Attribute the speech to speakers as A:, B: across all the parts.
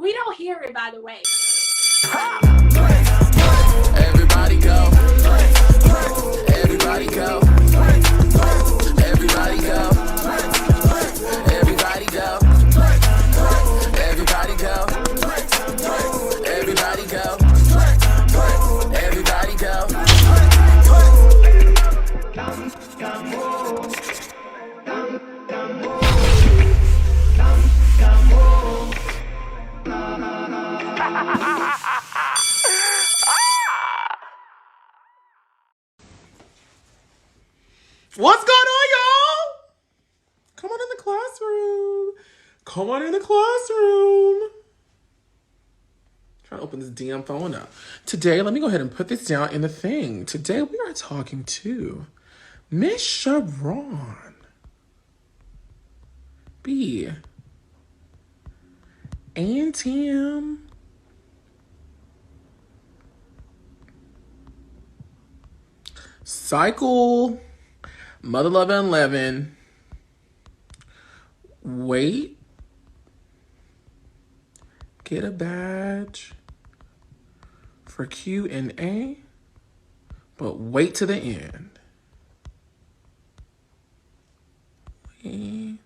A: We don't hear it, by the way.
B: Everybody go. Everybody go. Everybody go. Everybody go. Everybody go. Everybody go. Everybody go.
C: What's going on, y'all? Come on in the classroom. Come on in the classroom. Trying to open this damn phone up. Today, let me go ahead and put this down in the thing. Today, we are talking to Miss ShaRaun B and Tim. Cycle. Mother Love 11. Wait. Get a badge for Q&A, but wait to the end. Wait until the end.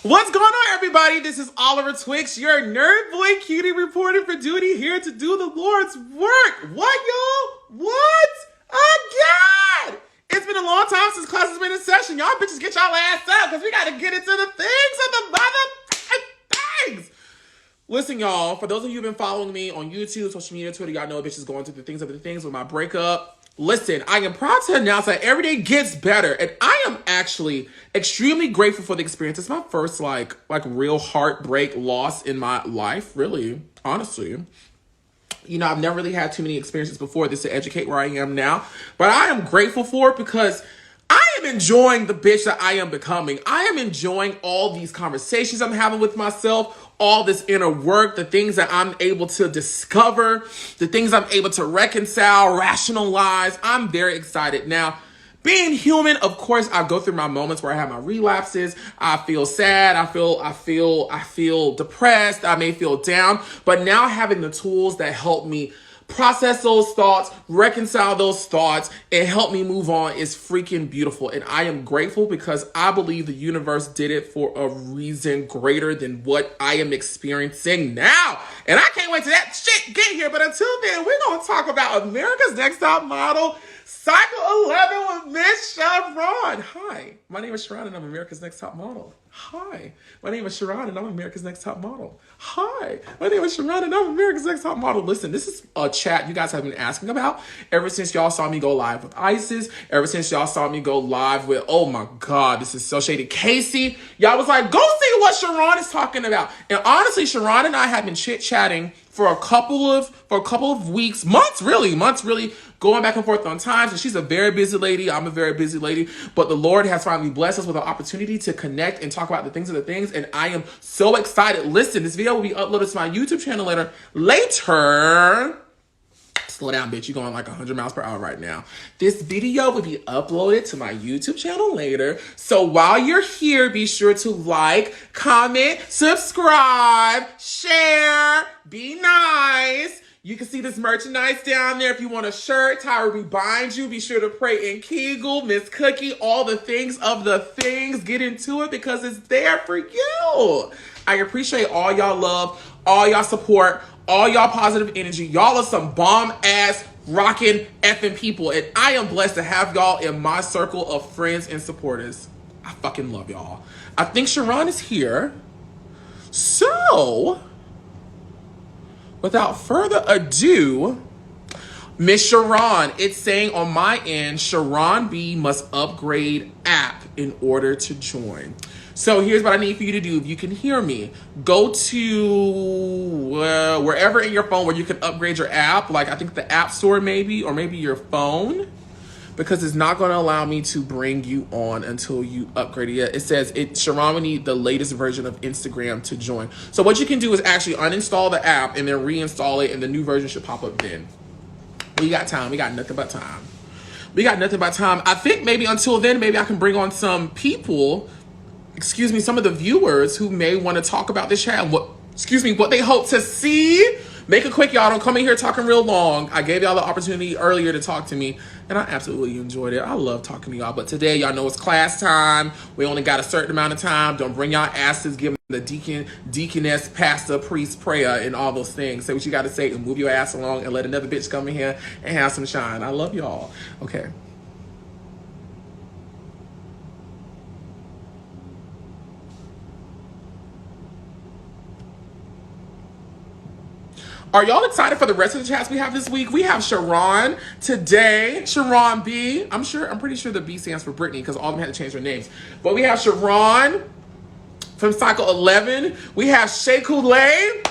C: What's going on, everybody? This is Oliver Twixt, your nerd boy cutie reporting for duty, here to do the Lord's work. What, y'all? What? Again! It's been a long time since class has been in session. Y'all bitches get y'all ass up, because we got to get into the things of the mother things. Listen, y'all, for those of you who've been following me on YouTube, social media, Twitter, y'all know bitches going through the things of the things with my breakup. Listen, I am proud to announce that every day gets better, and I am actually extremely grateful for the experience. It's my first like real heartbreak loss in my life, really, honestly. You know, I've never really had too many experiences before this to educate where I am now, but I am grateful for it because I am enjoying the bitch that I am becoming. I am enjoying all these conversations I'm having with myself, all this inner work, the things that I'm able to discover, the things I'm able to reconcile, rationalize. I'm very excited. Now, being human, of course, I go through my moments where I have my relapses. I feel sad. I feel depressed. I may feel down. But now having the tools that help me process those thoughts, reconcile those thoughts, and help me move on is freaking beautiful. And I am grateful because I believe the universe did it for a reason greater than what I am experiencing now. And I can't wait till that shit get here. But until then, we're going to talk about America's Next Top Model, Cycle 11 with Miss ShaRaun. Hi, my name is ShaRaun and I'm America's Next Top Model. Hi, my name is ShaRaun and I'm America's Next Top Model. Hi, my name is ShaRaun and I'm America's Next Top Model. Listen, this is a chat you guys have been asking about ever since y'all saw me go live with ISIS, ever since y'all saw me go live with, oh my God, this is so shady, Casey. Y'all was like, go see what ShaRaun is talking about. And honestly, ShaRaun and I have been chit-chatting for a couple of weeks, months really, going back and forth on times. And she's a very busy lady. I'm a very busy lady. But the Lord has finally blessed us with an opportunity to connect and talk about the things of the things. And I am so excited. Listen, this video will be uploaded to my YouTube channel later. Slow down, bitch. You're going like 100 miles per hour right now. This video will be uploaded to my YouTube channel later. So while you're here, be sure to like, comment, subscribe, share, be nice. You can see this merchandise down there. If you want a shirt, Tyra B binds you. Be sure to pray and Kegel, Miss Cookie, all the things of the things. Get into it because it's there for you. I appreciate all y'all love, all y'all support, all y'all positive energy. Y'all are some bomb-ass, rockin' effing people. And I am blessed to have y'all in my circle of friends and supporters. I fucking love y'all. I think ShaRaun is here. So, without further ado, Miss ShaRaun, it's saying on my end, ShaRaun B must upgrade app in order to join. So here's what I need for you to do. If you can hear me, go to wherever in your phone where you can upgrade your app, like I think the App Store maybe, or maybe your phone. because it's not going to allow me to bring you on until you upgrade it. It says ShaRaun will need the latest version of Instagram to join. So what you can do is actually uninstall the app and then reinstall it, and the new version should pop up then. We got time. We got nothing but time. We got nothing but time. I think maybe until then, maybe I can bring on some people, some of the viewers who may want to talk about this chat and what they hope to see. Make it quick, y'all. Don't come in here talking real long. I gave y'all the opportunity earlier to talk to me, and I absolutely enjoyed it. I love talking to y'all, but today, y'all know it's class time. We only got a certain amount of time. Don't bring y'all asses, give them the deaconess, pastor, priest, prayer, and all those things. Say what you got to say and move your ass along and let another bitch come in here and have some shine. I love y'all. Okay. Are y'all excited for the rest of the chats we have this week? We have ShaRaun today, ShaRaun B. I'm pretty sure the B stands for Brittney because all of them had to change their names. But we have ShaRaun from Cycle 11. We have ShaKoolay.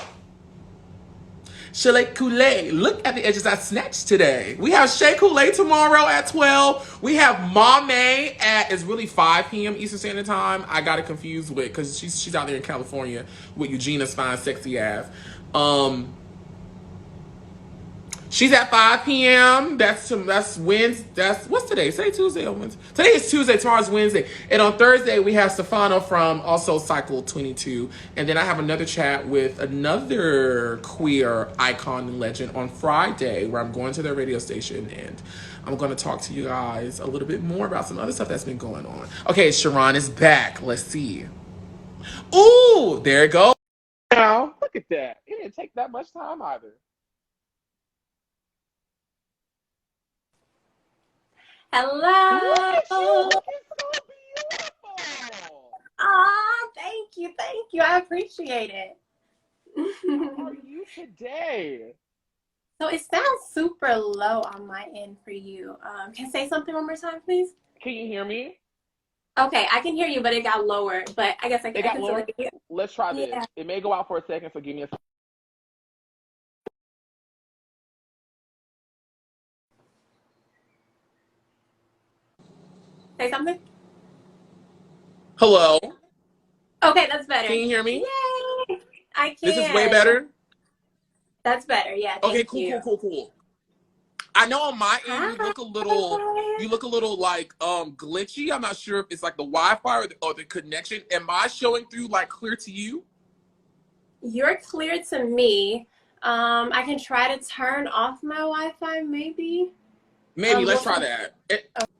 C: ShaKoolay. Look at the edges I snatched today. We have ShaKoolay tomorrow at 12. We have Mame at, it's really 5 p.m. Eastern Standard Time. I got it confused with, because she's out there in California with Eugenia's fine, sexy ass. She's at 5 p.m. That's Wednesday. What's today? Say Tuesday or Wednesday. Today is Tuesday. Tomorrow's Wednesday. And on Thursday, we have Stefano from also Cycle 22. And then I have another chat with another queer icon and legend on Friday, where I'm going to their radio station and I'm going to talk to you guys a little bit more about some other stuff that's been going on. Okay, ShaRaun is back. Let's see. Ooh, there it goes. Now, look at that. It didn't take that much time either.
A: Hello.
C: Look at you. Looking so beautiful.
A: Thank you. I appreciate it.
C: How are you today?
A: So it sounds super low on my end for you. Can you say something one more time, please?
C: Can you hear me?
A: Okay, I can hear you, but it got lower. But I guess I can.
C: It got lower? Let's try this.
A: Yeah.
C: It may go out for a second, so give me a second.
A: Say something.
C: Hello.
A: Okay, that's better.
C: Can you hear me?
A: Yay! I can.
C: This is way better?
A: That's better, yeah.
C: Okay, cool. I know on my end you look a little like glitchy. I'm not sure if it's like the Wi-Fi or the connection. Am I showing through like clear to you?
A: You're clear to me. I can try to turn off my Wi-Fi, maybe.
C: Let's try that.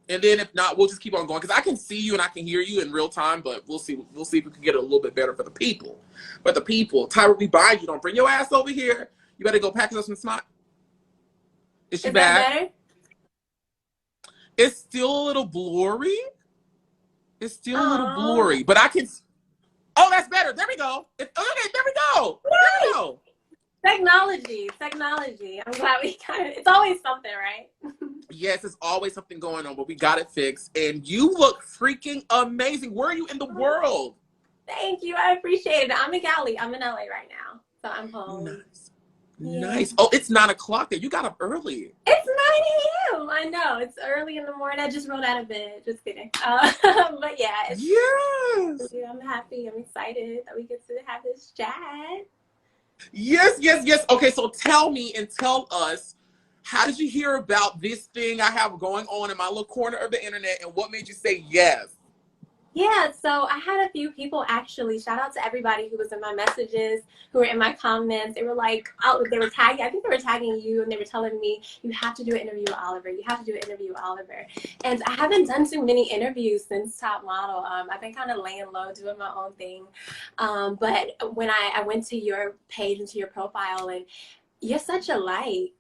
C: And then if not, we'll just keep on going, because I can see you and I can hear you in real time, but we'll see if we can get it a little bit better for the people. But the people, Tyra, we bind you. Don't bring your ass over here. You better go pack us some snot. Is she back?
A: That better?
C: It's still a little blurry. But I can. Oh, that's better. There we go. Okay, there we go.
A: Nice.
C: There we go.
A: Technology. I'm glad we got it. It's always something, right?
C: Yes, it's always something going on, but we got it fixed. And you look freaking amazing. Where are you in the world?
A: Thank you. I appreciate it. I'm in Cali. I'm in LA right now. So I'm home.
C: Nice. Oh, it's 9 o'clock there. You got up early.
A: It's 9 a.m. I know. It's early in the morning. I just rolled out of bed. Just kidding. But yeah.
C: Yes.
A: I'm happy. I'm excited that we get to have this chat.
C: Yes. Okay, so tell me and tell us, how did you hear about this thing I have going on in my little corner of the internet, and what made you say yes?
A: Yeah, so I had a few people actually, shout out to everybody who was in my messages, who were in my comments. They were like, they were tagging, I think they were tagging you, and they were telling me, you have to do an interview with Oliver. You have to do an interview with Oliver. And I haven't done too many interviews since Top Model. I've been kind of laying low, doing my own thing. But when I went to your page and to your profile, and you're such a light.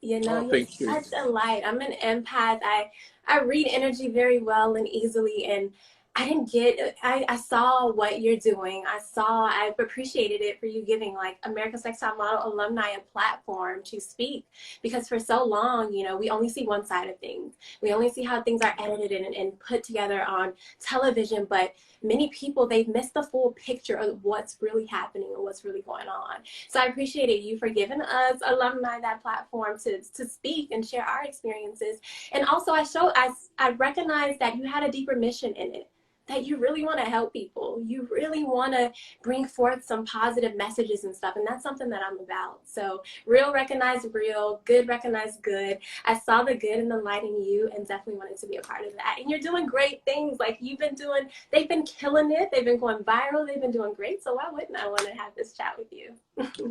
A: You know, you're such a light. I'm an empath. I read energy very well and easily, and I didn't get, I saw what you're doing. I appreciated it for you giving like America's Next Top Model alumni a platform to speak, because for so long, you know, we only see one side of things. We only see how things are edited and put together on television, but many people, they've missed the full picture of what's really happening and what's really going on. So I appreciated you for giving us alumni that platform to speak and share our experiences. And also I recognized that you had a deeper mission in it, that you really want to help people. You really want to bring forth some positive messages and stuff. And that's something that I'm about. So real recognize real, good recognize good. I saw the good and the light in you and definitely wanted to be a part of that. And you're doing great things. Like they've been killing it. They've been going viral. They've been doing great. So why wouldn't I want to have this chat with you?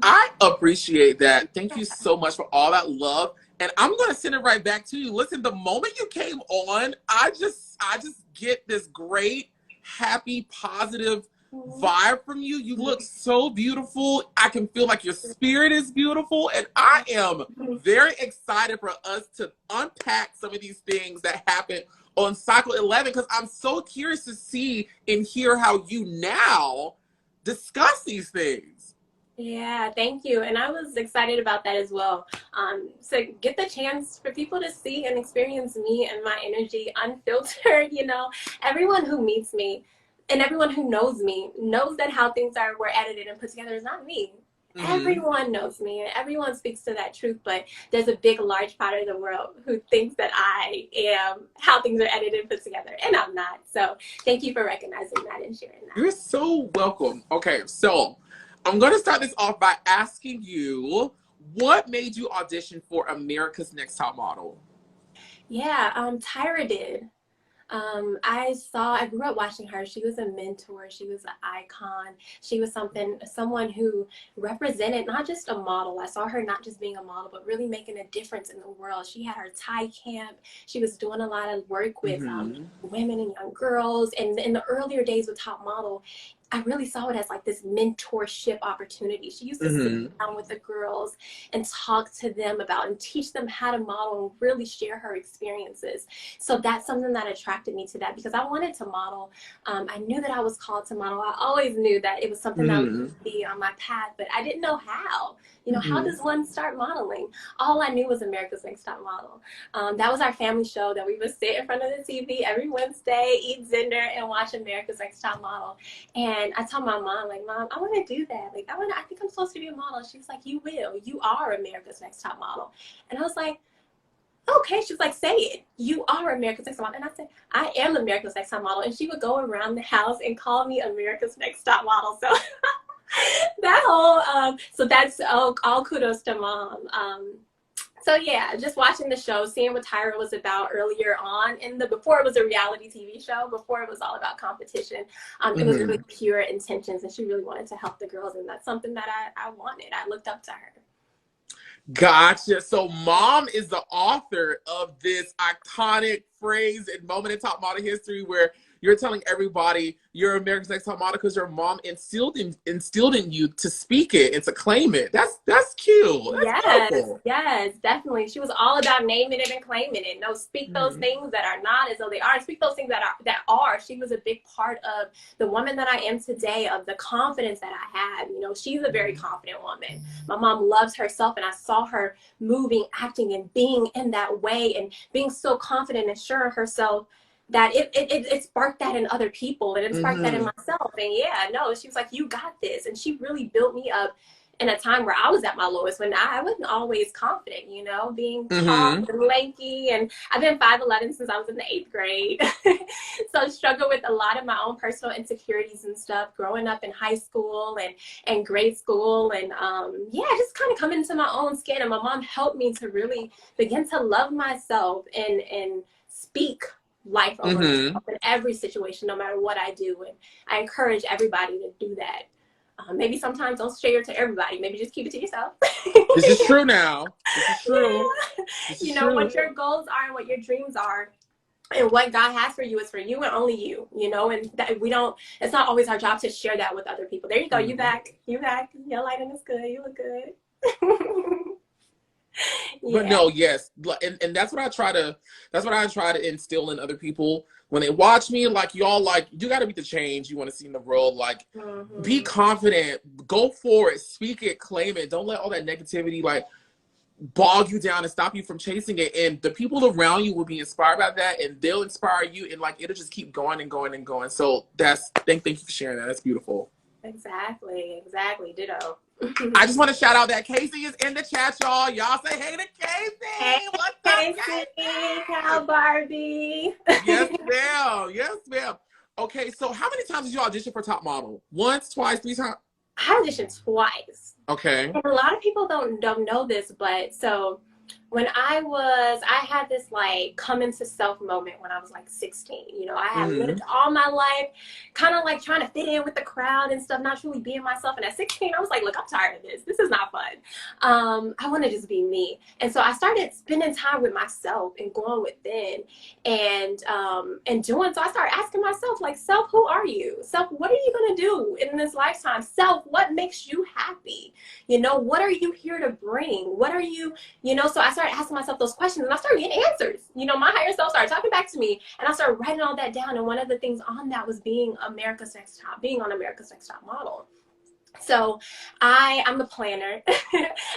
C: I appreciate that. Thank you so much for all that love. And I'm going to send it right back to you. Listen, the moment you came on, I just get this great, happy, positive vibe from you. You look so beautiful. I can feel like your spirit is beautiful. And I am very excited for us to unpack some of these things that happened on Cycle 11, because I'm so curious to see and hear how you now discuss these things.
A: Yeah, thank you. And I was excited about that as well. So get the chance for people to see and experience me and my energy unfiltered. You know, everyone who meets me and everyone who knows me knows that how things were edited and put together is not me. Mm-hmm. Everyone knows me and everyone speaks to that truth, but there's a big, large part of the world who thinks that I am how things are edited and put together, and I'm not. So thank you for recognizing that and sharing that.
C: You're so welcome. Okay, so I'm going to start this off by asking you, what made you audition for America's Next Top Model?
A: Yeah, Tyra did. I grew up watching her. She was a mentor. She was an icon. She was someone who represented not just a model. I saw her not just being a model, but really making a difference in the world. She had her Thai camp. She was doing a lot of work with women and young girls. And in the earlier days with Top Model, I really saw it as like this mentorship opportunity. She used to sit down with the girls and talk to them about and teach them how to model and really share her experiences. So that's something that attracted me to that, because I wanted to model. I knew that I was called to model. I always knew that it was something that would be on my path, but I didn't know how. You know, how does one start modeling? All I knew was America's Next Top Model. That was our family show that we would sit in front of the TV every Wednesday, eat dinner, and watch America's Next Top Model. And I told my mom, like, Mom, I want to do that. Like, I think I'm supposed to be a model. She was like, you will. You are America's Next Top Model. And I was like, okay. She was like, say it. You are America's Next Top Model. And I said, I am America's Next Top Model. And she would go around the house and call me America's Next Top Model. So that whole, so that's all kudos to Mom. So yeah, just watching the show, seeing what Tyra was about earlier on, before it was a reality TV show, before it was all about competition, it was really pure intentions, and she really wanted to help the girls, and that's something that I wanted. I looked up to her.
C: Gotcha. So Mom is the author of this iconic phrase and moment in top model history where you're telling everybody you're America's Next Top Model because your mom instilled in you to speak it and to claim it. That's cute. That's beautiful.
A: Yes, definitely. She was all about naming it and claiming it. No, speak those things that are not as though they are. Speak those things that are. She was a big part of the woman that I am today, of the confidence that I have. You know, she's a very confident woman. My mom loves herself, and I saw her moving, acting, and being in that way, and being so confident and sure of herself, that it sparked that in other people, and it sparked that in myself. And yeah, no, she was like, you got this. And she really built me up in a time where I was at my lowest, when I wasn't always confident, you know, being tall and lanky. And I've been 5'11" since I was in the 8th grade. So I struggled with a lot of my own personal insecurities and stuff growing up in high school and grade school. And yeah, just kind of coming into my own skin. And my mom helped me to really begin to love myself and speak life over myself in every situation, no matter what I do. And I encourage everybody to do that. Maybe sometimes don't share it to everybody. Maybe just keep it to yourself.
C: This is true now. This is true.
A: Yeah.
C: This is
A: you know,
C: true.
A: what your goals are and what your dreams are, and what God has for you is for you and only you, you know, and that it's not always our job to share that with other people. There you go. You back. Your lighting is good. You look good.
C: But no, yes, and that's what I try to instill in other people when they watch me. Like, y'all, like, you got to be the change you want to see in the world. Like, be confident, go for it, speak it, claim it. Don't let all that negativity like bog you down and stop you from chasing it. And the people around you will be inspired by that, and they'll inspire you, and like it'll just keep going and going and going. So thank you for sharing that. That's beautiful.
A: Exactly. Ditto.
C: I just want to shout out that Casey is in the chat, y'all. Y'all say hey to Casey.
A: Hey,
C: What's
A: Casey,
C: up, Casey?
A: Cow Barbie.
C: Yes, ma'am. Yes, ma'am. Okay, so how many times did you audition for Top Model? Once, twice, 3 times?
A: I auditioned twice.
C: Okay.
A: And a lot of people don't know this, but so when I had this like come into self moment when I was like 16. You know, I had lived all my life kind of like trying to fit in with the crowd and stuff, not truly being myself. And at 16, I was like, look, I'm tired of this. This is not fun. I want to just be me. And so I started spending time with myself and going within and doing. So I started asking myself, like, self, who are you? Self, what are you going to do in this lifetime? Self, what makes you happy? You know, what are you here to bring? What are you, you know? So I started asking myself those questions and I started getting answers. You know, my higher self started talking back to me and I started writing all that down. And one of the things on that was being on America's Next Top Model. So I'm a planner.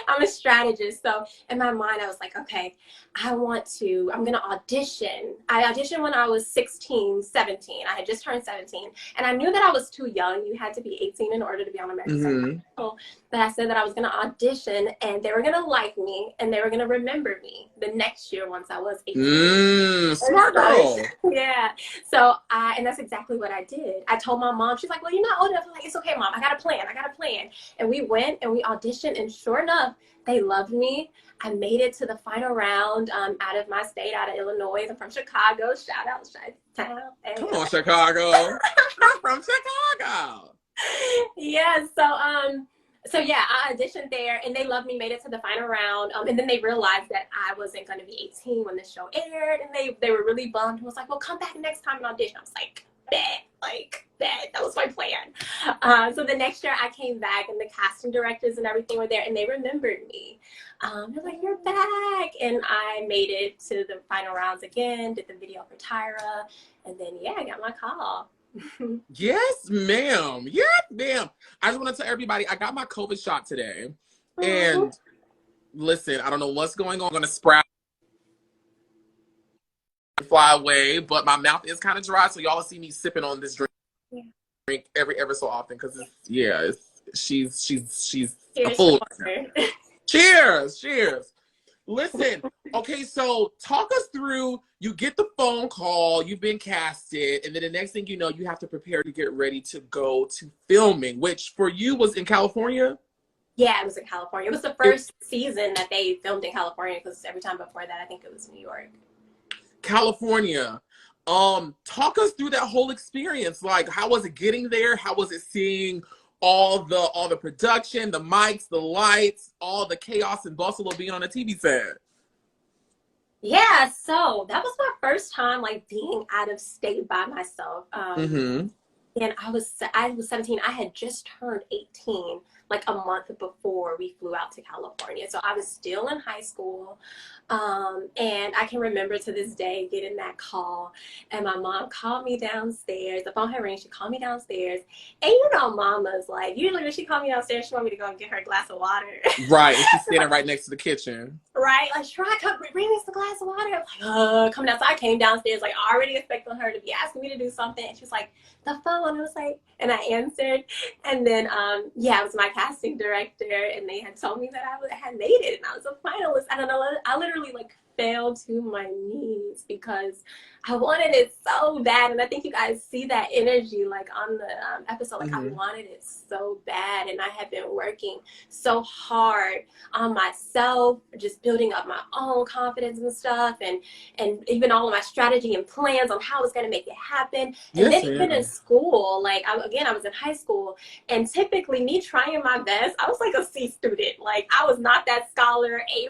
A: I'm a strategist. So in my mind, I was like, okay, I'm going to audition. I auditioned when I was 16, 17. I had just turned 17. And I knew that I was too young. You had to be 18 in order to be on America's Next Top Model. But I said that I was going to audition and they were going to like me and they were going to remember me the next year once I was 18.
C: Smart girl.
A: Yeah. So and that's exactly what I did. I told my mom, she's like, well, you're not old enough. I'm like, it's okay, Mom. I got a plan. And we went and we auditioned and sure enough, they loved me. I made it to the final round out of my state, out of Illinois. I'm from Chicago. Shout out Chi-Town.
C: Come on, Chicago. I'm from Chicago.
A: Yeah. So yeah, I auditioned there and they loved me, made it to the final round. And then they realized that I wasn't going to be 18 when the show aired. And they were really bummed and was like, well, come back next time and audition. I was like, bet. That was my plan. So the next year I came back and the casting directors and everything were there and they remembered me. They're like, you're back. And I made it to the final rounds again, did the video for Tyra. And then, yeah, I got my call.
C: Yes, ma'am. Yes, ma'am. I just want to tell everybody, I got my COVID shot today. And listen, I don't know what's going on. I'm going to sprout, fly away, but my mouth is kind of dry. So y'all see me sipping on this drink ever so often. Because she's a fool. Cheers. Listen, okay, so talk us through, you get the phone call, you've been casted, and then the next thing you know, you have to prepare to get ready to go to filming, which for you was in California?
A: Yeah, it was in California. It was the first season that they filmed in California because every time before that, I think it was New York.
C: California. Talk us through that whole experience. Like, how was it getting there? How was it seeing all the production, the mics, the lights, all the chaos and bustle of being on a TV set?
A: Yeah, so that was my first time like being out of state by myself. And I was 17. I had just turned 18 like a month before we flew out to California. So I was still in high school. And I can remember to this day getting that call and my mom called me downstairs. The phone had rang, she called me downstairs. And you know, mama's like, usually when she called me downstairs, she wanted me to go and get her a glass of water. Right,
C: and she's standing right next to the kitchen.
A: Right, like, come bring me some glass of water. I'm like, coming down. So I came downstairs, like, already expecting her to be asking me to do something. And she was like, the phone. I was like, and I answered. And then, yeah, it was my casting director, and they had told me that I had made it, and I was a finalist. I don't know, I literally, like, fell to my knees because I wanted it so bad. And I think you guys see that energy, like, on the episode. Like, I wanted it so bad, and I had been working so hard on myself, just building up my own confidence and stuff, and even all of my strategy and plans on how I was going to make it happen. And then even in school, like, I was in high school, and typically me trying my best, I was like a C student. Like, I was not that scholar A+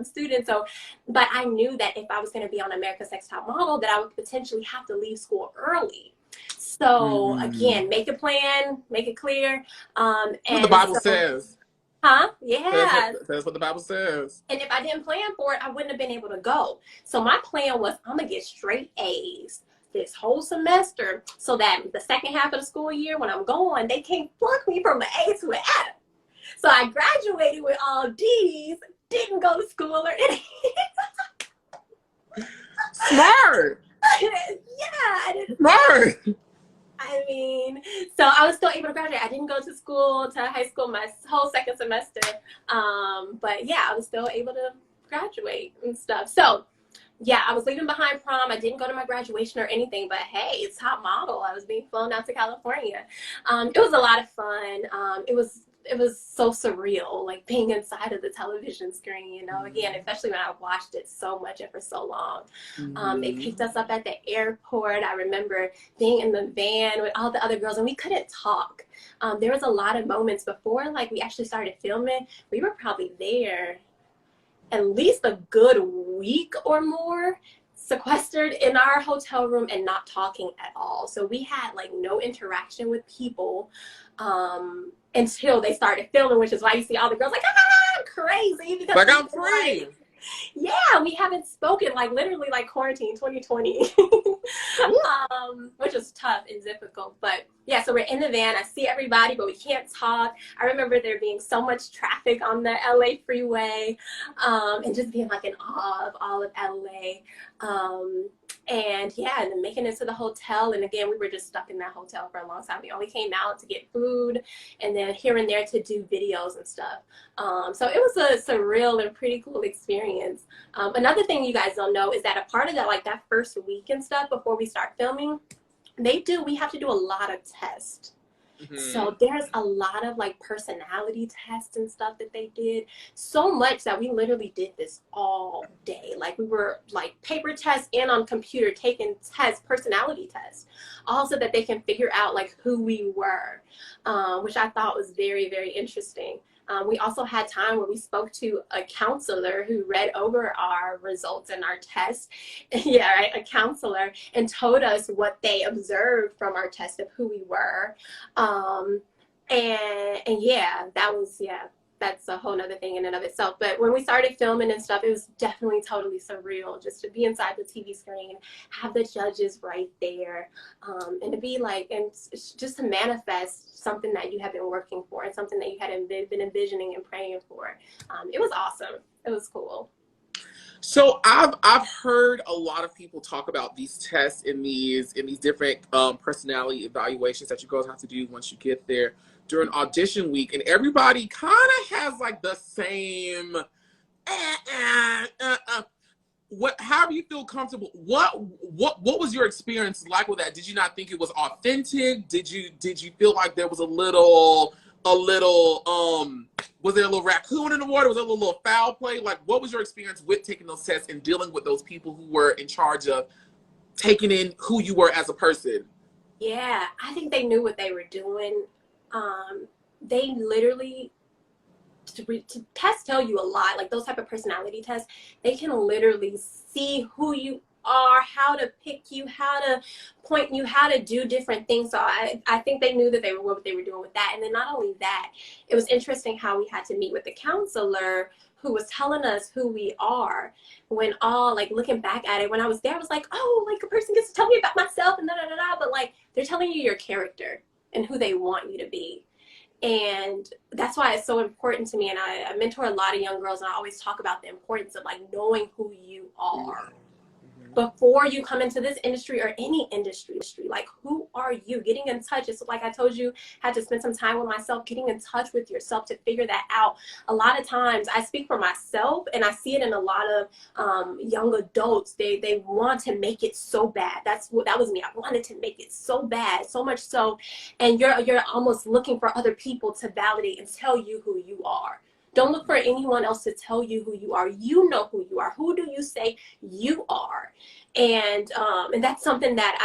A: student. So, but I knew that if I was going to be on America's Next Top Model, that I would potentially have to leave school early. So again, make a plan, make it clear. And
C: what the Bible says.
A: Huh? Yeah.
C: That's what the Bible says.
A: And if I didn't plan for it, I wouldn't have been able to go. So my plan was I'm going to get straight A's this whole semester so that the second half of the school year when I'm going, they can't flunk me from an A to an F. So I graduated with all D's, didn't go to school or anything.
C: Smart.
A: Yeah, I didn't.
C: Smart.
A: I mean, so I was still able to graduate. I didn't go to school, to high school, my whole second semester. But yeah, I was still able to graduate and stuff. So yeah, I was leaving behind prom. I didn't go to my graduation or anything, but hey, it's top model. I was being flown out to California. It was a lot of fun. It was so surreal, like being inside of the television screen, you know, again, especially when I watched it so much and for so long. They picked us up at the airport. I remember being in the van with all the other girls and we couldn't talk. There was a lot of moments before, like we actually started filming. We were probably there at least a good week or more, sequestered in our hotel room and not talking at all. So we had like no interaction with people until they started filming, which is why you see all the girls like, ah, crazy. Because
C: like I'm free.
A: Yeah, we haven't spoken like literally like quarantine 2020, which was tough and difficult. But yeah, so we're in the van. I see everybody, but we can't talk. I remember there being so much traffic on the LA freeway, and just being like in awe of all of LA. And yeah, and then making it to the hotel. And again, we were just stuck in that hotel for a long time. We only came out to get food and then here and there to do videos and stuff. So it was a surreal and pretty cool experience. Another thing you guys don't know is that a part of that, like that first week and stuff before we start filming, we have to do a lot of tests. So there's a lot of like personality tests and stuff that they did, so much that we literally did this all day. Like we were like paper tests and on computer taking tests, personality tests, also that they can figure out like who we were, which I thought was very, very interesting. We also had time where we spoke to a counselor who read over our results and our tests. Yeah, right, a counselor, and told us what they observed from our test of who we were. And yeah, that's a whole nother thing in and of itself. But when we started filming and stuff, it was definitely totally surreal just to be inside the TV screen, have the judges right there, and to be like, and just to manifest something that you have been working for and something that you had been envisioning and praying for. It was awesome. It was cool.
C: So I've heard a lot of people talk about these tests in these different personality evaluations that you girls have to do once you get there during audition week, and everybody kind of has like the same however you feel comfortable. What was your experience like with that? Did you not think it was authentic? Did you feel like there was a little was there a little raccoon in the water? Was there a little foul play? Like, what was your experience with taking those tests and dealing with those people who were in charge of taking in who you were as a person?
A: Yeah, I think they knew what they were doing. They literally, to tests tell you a lot, like those type of personality tests, they can literally see who you are, how to pick you, how to point you, how to do different things. So I think they knew that they were what they were doing with that. And then not only that, it was interesting how we had to meet with the counselor who was telling us who we are, when all, like, looking back at it, when I was there, I was like, oh, like a person gets to tell me about myself and da-da-da-da, but like they're telling you your character and who they want you to be. And that's why it's so important to me. And I mentor a lot of young girls, and I always talk about the importance of like knowing who you are before you come into this industry or any industry. Like, who are you? Getting in touch. It's like I told you, had to spend some time with myself, getting in touch with yourself to figure that out. A lot of times I speak for myself, and I see it in a lot of young adults. They want to make it so bad. That was me. I wanted to make it so bad, so much so, and you're almost looking for other people to validate and tell you who you are. Don't look for anyone else to tell you who you are. You know who you are. Who do you say you are? And that's something that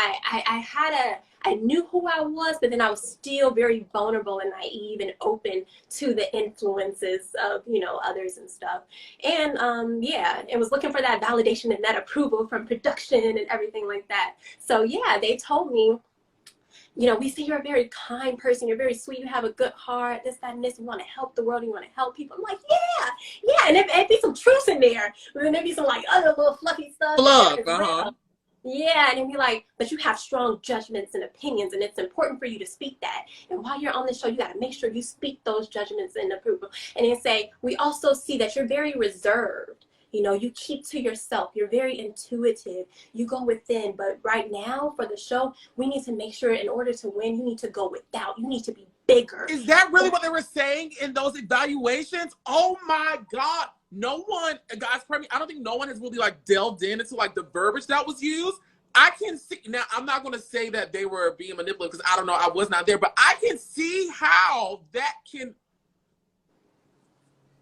A: I knew who I was, but then I was still very vulnerable and naive and open to the influences of, others and stuff. And yeah, it was looking for that validation and that approval from production and everything like that. So yeah, they told me you know, we see you're a very kind person, you're very sweet, you have a good heart, this, that, and this, you want to help the world, you want to help people. I'm like, yeah, and it'd be some truth in there, but then there'd be some like other little fluffy stuff.
C: Fluff,
A: Yeah, and it'd be like, but you have strong judgments and opinions, and it's important for you to speak that. And while you're on the show, you got to make sure you speak those judgments and approval. And then say, we also see that you're very reserved. You know, you keep to yourself. You're very intuitive. You go within. But right now, for the show, we need to make sure in order to win, you need to go without. You need to be bigger.
C: Is that really what they were saying in those evaluations? Oh my God. No one, guys, I don't think no one has really like delved into like the verbiage that was used. I can see, now I'm not going to say that they were being manipulative because I don't know, I was not there, but I can see how that can,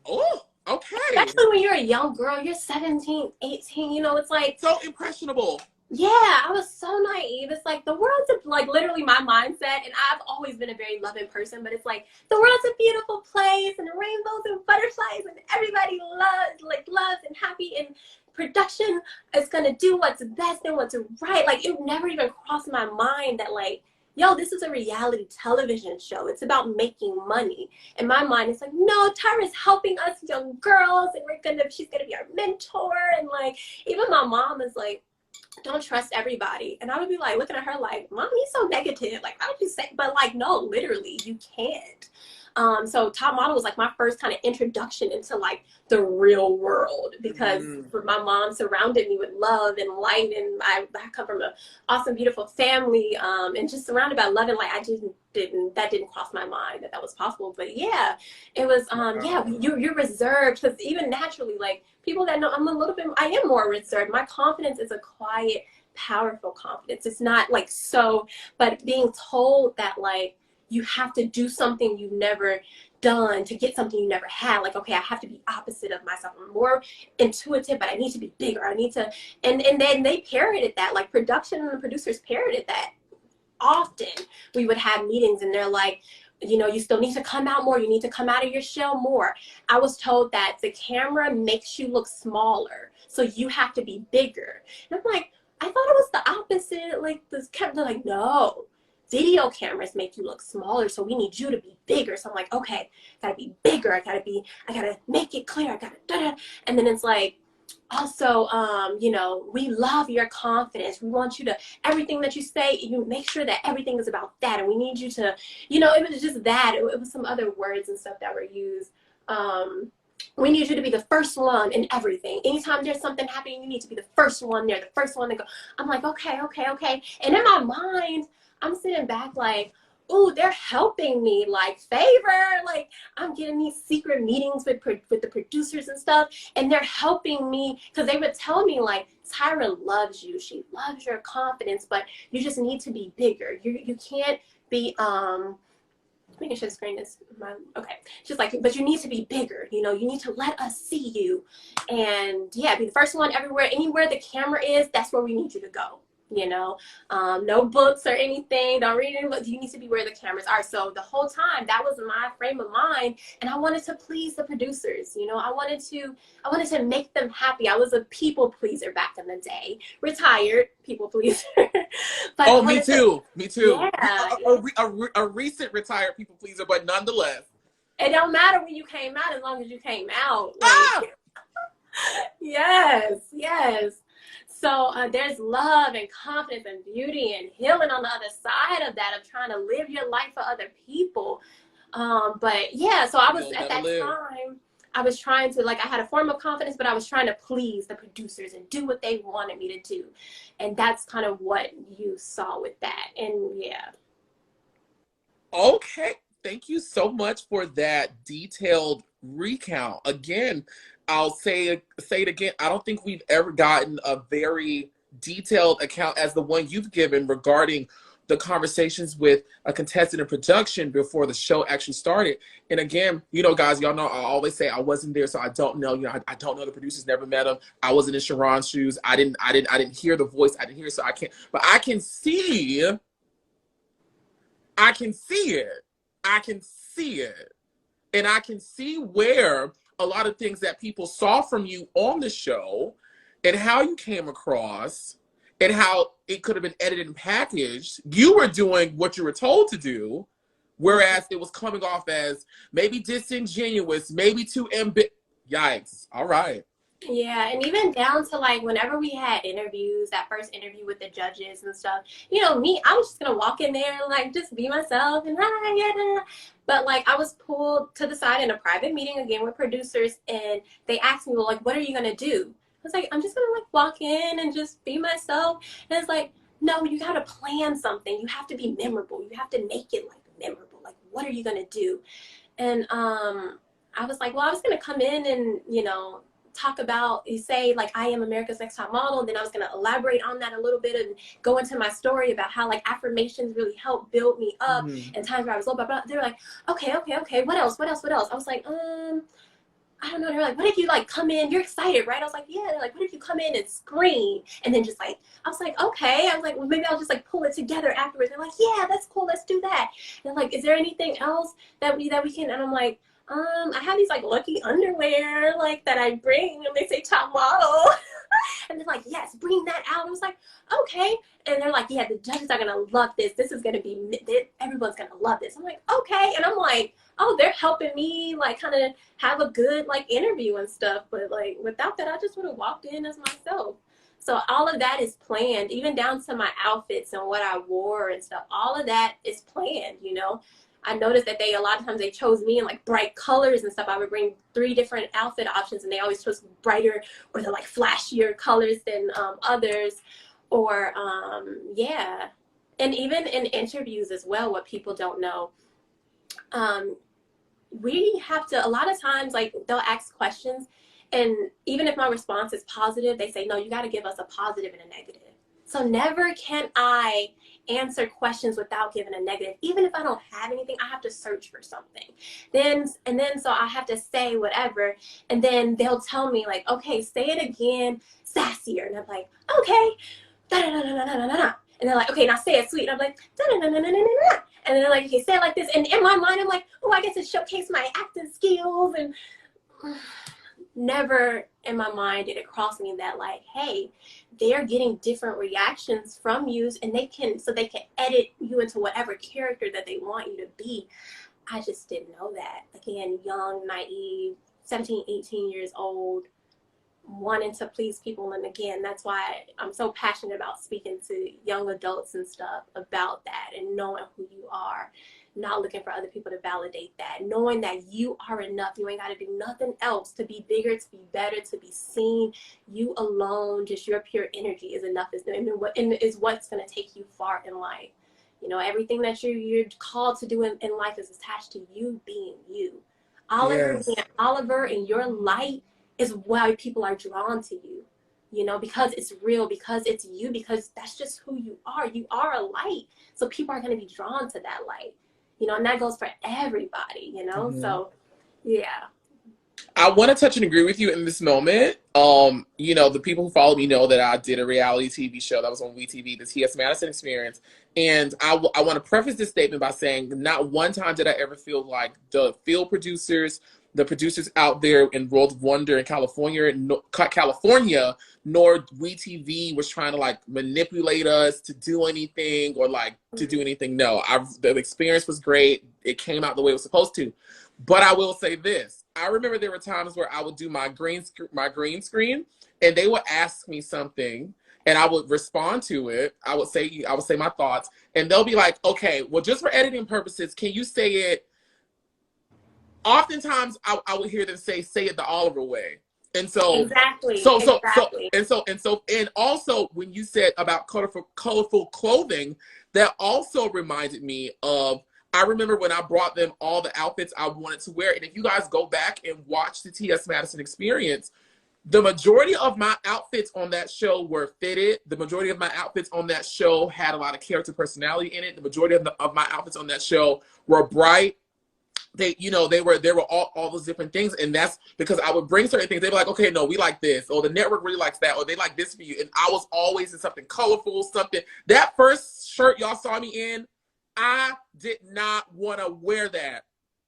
C: oh, okay.
A: Especially when you're a young girl, you're 17, 18, you know, it's like.
C: So impressionable.
A: Yeah, I was so naive. It's like the world's like literally my mindset, and I've always been a very loving person, but it's like the world's a beautiful place and rainbows and butterflies and everybody loves and happy, and production is gonna do what's best and what's right. Like it never even crossed my mind that like, yo, this is a reality television show. It's about making money. In my mind, it's like, no, Tyra's helping us young girls, and she's gonna be our mentor, and like even my mom is like, don't trust everybody. And I would be like looking at her like, Mom, you so negative. Like, why would you say? But like, no, literally, you can't. So Top Model was like my first kind of introduction into like the real world, because my mom surrounded me with love and light, and I come from an awesome, beautiful family, and just surrounded by love, and like I that didn't cross my mind that was possible. But yeah, it was yeah, you're reserved, because even naturally, like people that know I am more reserved. My confidence is a quiet, powerful confidence. It's not like so, but being told that like you have to do something you've never done to get something you never had. Like, okay, I have to be opposite of myself. I'm more intuitive, but I need to be bigger. I need to, and then they parroted that, like production and the producers parroted that often. We would have meetings and they're like, you know, you still need to come out more. You need to come out of your shell more. I was told that the camera makes you look smaller, so you have to be bigger. And I'm like, I thought it was the opposite. Like this kept like, no. Video cameras make you look smaller, so we need you to be bigger. So I'm like, okay, gotta be bigger. I gotta make it clear. I gotta da-da. And then it's like, also, you know, we love your confidence. We want you to, everything that you say, you make sure that everything is about that. And we need you to, you know, it was just that. It was some other words and stuff that were used. We need you to be the first one in everything. Anytime there's something happening, you need to be the first one there, the first one to go. I'm like, okay. And in my mind, I'm sitting back like, ooh, they're helping me, like favor. Like I'm getting these secret meetings with the producers and stuff, and they're helping me, because they would tell me like, Tyra loves you. She loves your confidence, but you just need to be bigger. You can't be making sure the screen is okay. She's like, but you need to be bigger. You know, you need to let us see you, and yeah, be the first one everywhere. Anywhere the camera is, that's where we need you to go. You know, no books or anything. Don't read any books. You need to be where the cameras are. So the whole time, that was my frame of mind, and I wanted to please the producers. You know, I wanted to make them happy. I was a people pleaser back in the day. Retired people pleaser. But
C: oh, me too.
A: Yeah,
C: a recent retired people pleaser, but nonetheless,
A: it don't matter when you came out as long as you came out. Like, yes. So there's love and confidence and beauty and healing on the other side of that, of trying to live your life for other people. But yeah, so I was at that time, I was trying to, like, I had a form of confidence, but I was trying to please the producers and do what they wanted me to do. And that's kind of what you saw with that. And yeah.
C: Okay. Thank you so much for that detailed recount. Again, I'll say it again. I don't think we've ever gotten a very detailed account as the one you've given regarding the conversations with a contestant in production before the show actually started. And again, you know, guys, y'all know I always say I wasn't there, so I don't know. You know, I don't know the producers, never met them. I wasn't in ShaRaun's shoes. I didn't hear the voice. I didn't hear it, so I can't. But I can see it. And I can see where a lot of things that people saw from you on the show and how you came across and how it could have been edited and packaged. You were doing what you were told to do, whereas it was coming off as maybe disingenuous, maybe too Yikes. All right.
A: Yeah, and even down to like whenever we had interviews, that first interview with the judges and stuff, you know, me, I was just gonna walk in there and like just be myself and hi, yeah. But like I was pulled to the side in a private meeting again with producers, and they asked me, well, like, what are you gonna do? I was like, I'm just gonna like walk in and just be myself. And it's like, no, you gotta plan something. You have to be memorable. You have to make it like memorable. Like, what are you gonna do? And I was like, well, I was gonna come in and, you know, talk about, you say like I am America's Next Top Model, and then I was going to elaborate on that a little bit and go into my story about how like affirmations really helped build me up and times where I was low, but they're like, okay, what else? I was like, I don't know. They're like, what if you like come in, you're excited, right? I was like, yeah. They're like, what if you come in and scream and then just like, I was like, okay. I was like, well, maybe I'll just like pull it together afterwards. They're like, yeah, that's cool, let's do that. And they're like, is there anything else that we can? And I'm like, I have these like lucky underwear like that I bring, and they say top model. And they're like, yes, bring that out. I was like, okay. And they're like, yeah, the judges are gonna love this. This is gonna be, everyone's gonna love this. I'm like, okay. And I'm like, oh, they're helping me like kind of have a good like interview and stuff. But like without that, I just would have walked in as myself. So all of that is planned, even down to my outfits and what I wore and stuff. All of that is planned, you know. I noticed that a lot of times they chose me in like bright colors and stuff. I would bring 3 different outfit options, and they always chose brighter or the like flashier colors than others. Or yeah, and even in interviews as well, what people don't know, we have to, a lot of times like they'll ask questions, and even if my response is positive, they say, no, you got to give us a positive and a negative. So never can I answer questions without giving a negative. Even if I don't have anything, I have to search for something. So I have to say whatever, and then they'll tell me like, okay, say it again, sassier. And I'm like, okay, da-da-da-da-da-da-da. And they're like, okay, now say it sweet. And I'm like, da-da-da-da-da-da-da. And then they're like, okay, say it like this. And in my mind, I'm like, oh, I get to showcase my acting skills. And never in my mind did it cross me that like, hey, they're getting different reactions from you, and they can edit you into whatever character that they want you to be. I just didn't know that. Again, young, naive, 17, 18 years old, wanting to please people. And again, that's why I'm so passionate about speaking to young adults and stuff about that, and knowing who you are, not looking for other people to validate that, knowing that you are enough. You ain't got to do nothing else to be bigger, to be better, to be seen. You alone, just your pure energy is enough, is what's going to take you far in life. You know, everything that you're called to do in life is attached to you being you. Oliver being Oliver, and your light is why people are drawn to you. You know, because it's real, because it's you, because that's just who you are. You are a light. So people are going to be drawn to that light. You know, and that goes for everybody, you know? So, yeah.
C: I want to touch and agree with you in this moment. You know, the people who follow me know that I did a reality TV show that was on WeTV, the T.S. Madison Experience. And I want to preface this statement by saying not one time did I ever feel like the field producers, the producers out there in World of Wonder in California, nor WeTV was trying to like manipulate us to do anything or like to do anything. No, the experience was great. It came out the way it was supposed to. But I will say this. I remember there were times where I would do my green screen, and they would ask me something, and I would respond to it. I would say my thoughts, and they'll be like, okay, well, just for editing purposes, can you say it? Oftentimes I would hear them say it the Oliver way. And so
A: exactly.
C: And also when you said about colorful clothing, that also reminded me of, I remember when I brought them all the outfits I wanted to wear. And if you guys go back and watch the T.S. Madison Experience, the majority of my outfits on that show were fitted. The majority of my outfits on that show had a lot of character personality in it. The majority of my outfits on that show were bright. They were all those different things, and that's because I would bring certain things. They'd be like, okay, no, we like this, or the network really likes that, or they like this for you. And I was always in something colorful, something. That first shirt y'all saw me in, I did not want to wear that.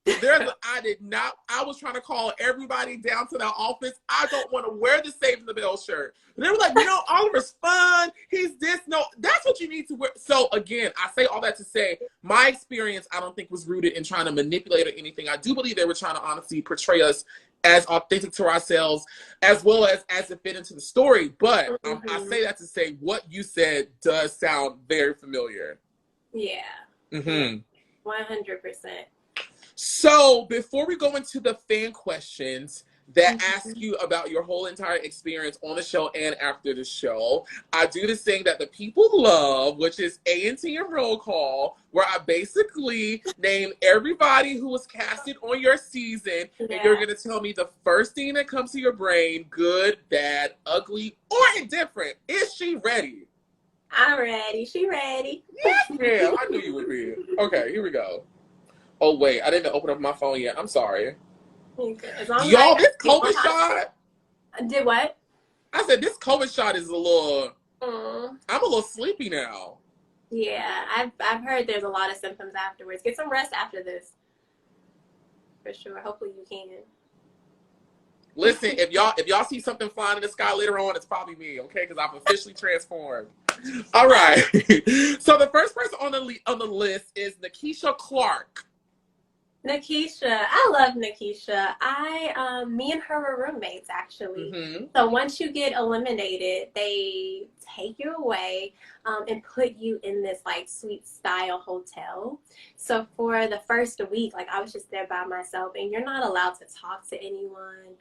C: I was trying to call everybody down to the office. I don't want to wear the Saving the Bell shirt. And they were like, Oliver's fun. He's this. No, that's what you need to wear. So again, I say all that to say my experience, I don't think was rooted in trying to manipulate or anything. I do believe they were trying to honestly portray us as authentic to ourselves, as well as it fit into the story. But I say that to say what you said does sound very familiar.
A: Yeah. 100%.
C: So before we go into the fan questions that ask you about your whole entire experience on the show and after the show, I do this thing that the people love, which is A&T and Roll Call, where I basically name everybody who was casted on your season, and you're going to tell me the first thing that comes to your brain, good, bad, ugly, or indifferent. Is she ready?
A: I'm ready. She ready.
C: Yes, ma'am. I knew you would be. Okay, here we go. Oh, wait. I didn't open up my phone yet. I'm sorry. Y'all, this COVID shot.
A: Did what?
C: I said this COVID shot is a little. I'm a little sleepy now.
A: Yeah, I've heard there's a lot of symptoms afterwards. Get some rest after this. For sure. Hopefully you can.
C: Listen, if y'all see something flying in the sky later on, it's probably me, okay? Because I've officially transformed. All right. So the first person on the list is Nikisha Clark.
A: Nikisha, I love Nikisha. Me and her were roommates, actually. So once you get eliminated, they take you away and put you in this like suite style hotel. So for the first week, like I was just there by myself, and you're not allowed to talk to anyone.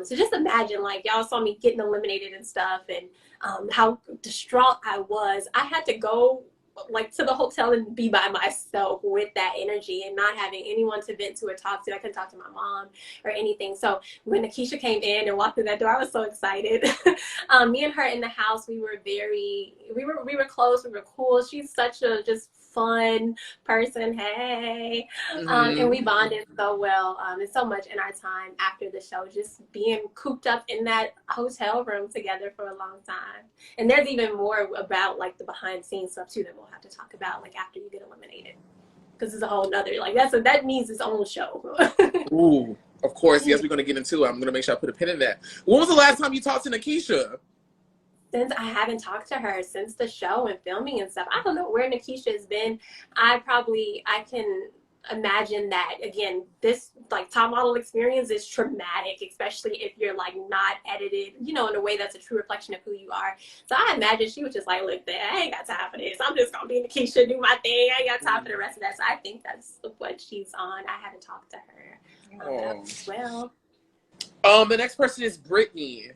A: So just imagine, like, y'all saw me getting eliminated and stuff, and how distraught I was. I had to go like to the hotel and be by myself with that energy and not having anyone to vent to or talk to. I couldn't talk to my mom or anything. So when Nikisha came in and walked through that door, I was so excited. Me and her in the house, we were close. We were cool. She's such a just fun person. Hey. And we bonded so well. And so much in our time after the show, just being cooped up in that hotel room together for a long time. And there's even more about like the behind the scenes stuff too that we'll have to talk about like after you get eliminated, because it's a whole nother like that needs its own show.
C: Ooh, of course. Yes, we're going to get into it. I'm going to make sure I put a pin in that. When was the last time you talked to Nikisha?
A: Since I haven't talked to her since the show and filming and stuff. I don't know where Nikisha has been. I can imagine that, again, this like top model experience is traumatic, especially if you're like not edited, in a way that's a true reflection of who you are. So I imagine she was just like, look, I ain't got time for this. I'm just gonna be Nikisha, do my thing. I ain't got time for the rest of that. So I think that's what she's on. I haven't talked to her as well.
C: The next person is Brittney.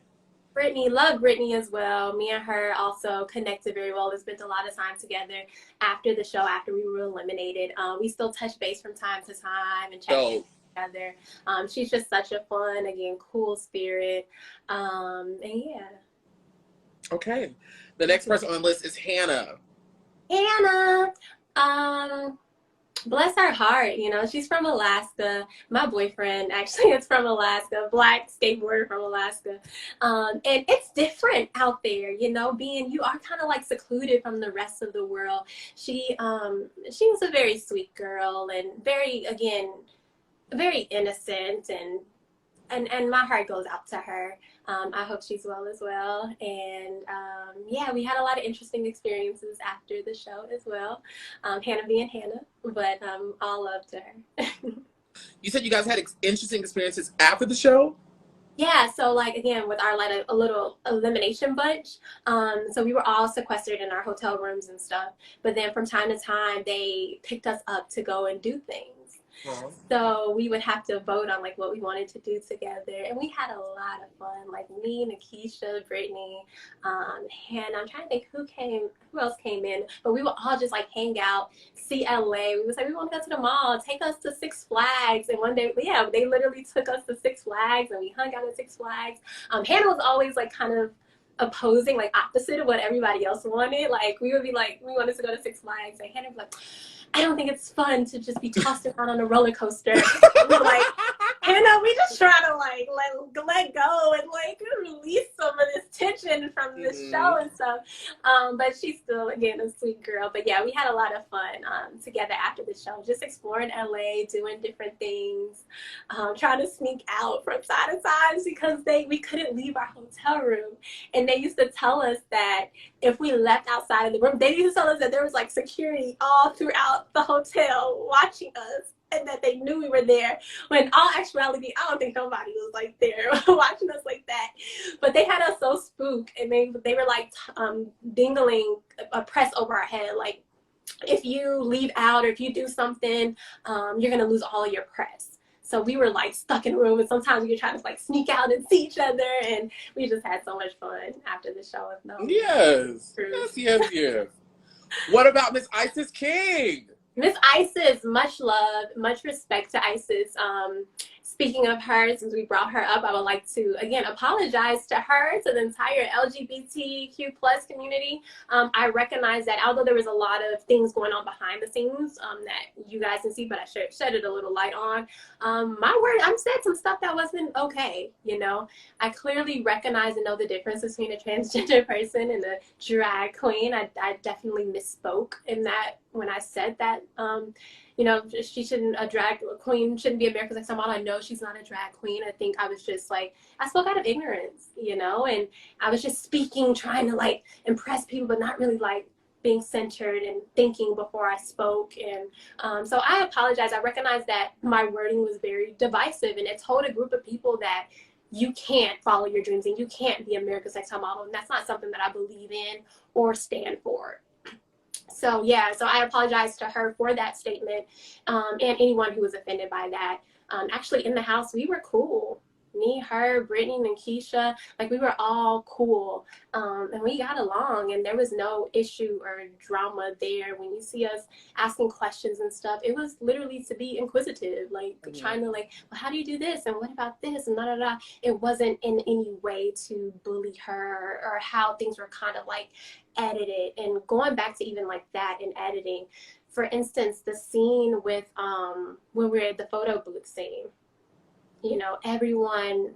A: Brittney, love Brittney as well. Me and her also connected very well. We spent a lot of time together after the show, after we were eliminated. We still touch base from time to time and check in together. She's just such a fun, again, cool spirit. And yeah.
C: Okay. The next person on the list is Hannah.
A: Hannah. Bless her heart, she's from Alaska. My boyfriend actually is from Alaska, Black skateboarder from Alaska. And it's different out there, you are kind of like secluded from the rest of the world. She was a very sweet girl and very innocent, and my heart goes out to her. I hope she's well as well. And we had a lot of interesting experiences after the show as well. Hannah being Hannah, but all love to her.
C: You said you guys had interesting experiences after the show?
A: Yeah, so like again with our like a little elimination bunch, so we were all sequestered in our hotel rooms and stuff. But then from time to time they picked us up to go and do things. So we would have to vote on like what we wanted to do together, and we had a lot of fun. Like me, Nikisha, Brittney, Hannah. I'm trying to think who else came in, but we would all just like hang out, see LA. We was like, we want to go to the mall, take us to Six Flags, and one day, they literally took us to Six Flags, and we hung out at Six Flags. Hannah was always like kind of opposing, like opposite of what everybody else wanted. Like we would be like, we wanted to go to Six Flags, and Hannah would be like, I don't think it's fun to just be tossed around on a roller coaster. We were like, And we just try to like let go and like release some of this tension from this show and stuff. But she's still, again, a sweet girl. But yeah, we had a lot of fun together after the show, just exploring LA, doing different things, trying to sneak out from side to side because we couldn't leave our hotel room. And they used to tell us that if we left outside of the room, they used to tell us that there was like security all throughout the hotel watching us, and that they knew we were there, when all actuality, I don't think nobody was like there watching us like that. But they had us so spooked, and they were like dingling a press over our head, like, if you leave out or if you do something, you're gonna lose all your press. So we were like stuck in a room, and sometimes we were trying to like sneak out and see each other, and we just had so much fun after the show.
C: Yes. What about Miss Isis King?
A: Miss Isis, much love, much respect to Isis. Speaking of her, since we brought her up, I would like to, again, apologize to her, to the entire LGBTQ plus community. I recognize that although there was a lot of things going on behind the scenes that you guys can see, but I shed it a little light on. I said some stuff that wasn't okay, you know. I clearly recognize and know the difference between a transgender person and a drag queen. I definitely misspoke in that when I said that. You know, a drag queen shouldn't be America's Next Top Model. I know she's not a drag queen. I think I was just like, I spoke out of ignorance, you know, and I was just speaking, trying to like impress people, but not really like being centered and thinking before I spoke. And so I apologize. I recognize that my wording was very divisive, and it told a group of people that you can't follow your dreams and you can't be America's Next Top Model. And that's not something that I believe in or stand for. So yeah, so I apologize to her for that statement, and anyone who was offended by that. Actually, in the house, we were cool. Me, her, Brittney, and Keisha, like we were all cool, and we got along, and there was no issue or drama there. When you see us asking questions and stuff, it was literally to be inquisitive, like trying to like, well, how do you do this, and what about this, and da da da. It wasn't in any way to bully her or how things were kind of like edited. And going back to even like that in editing, for instance, the scene with when we were at the photo booth scene. You know, everyone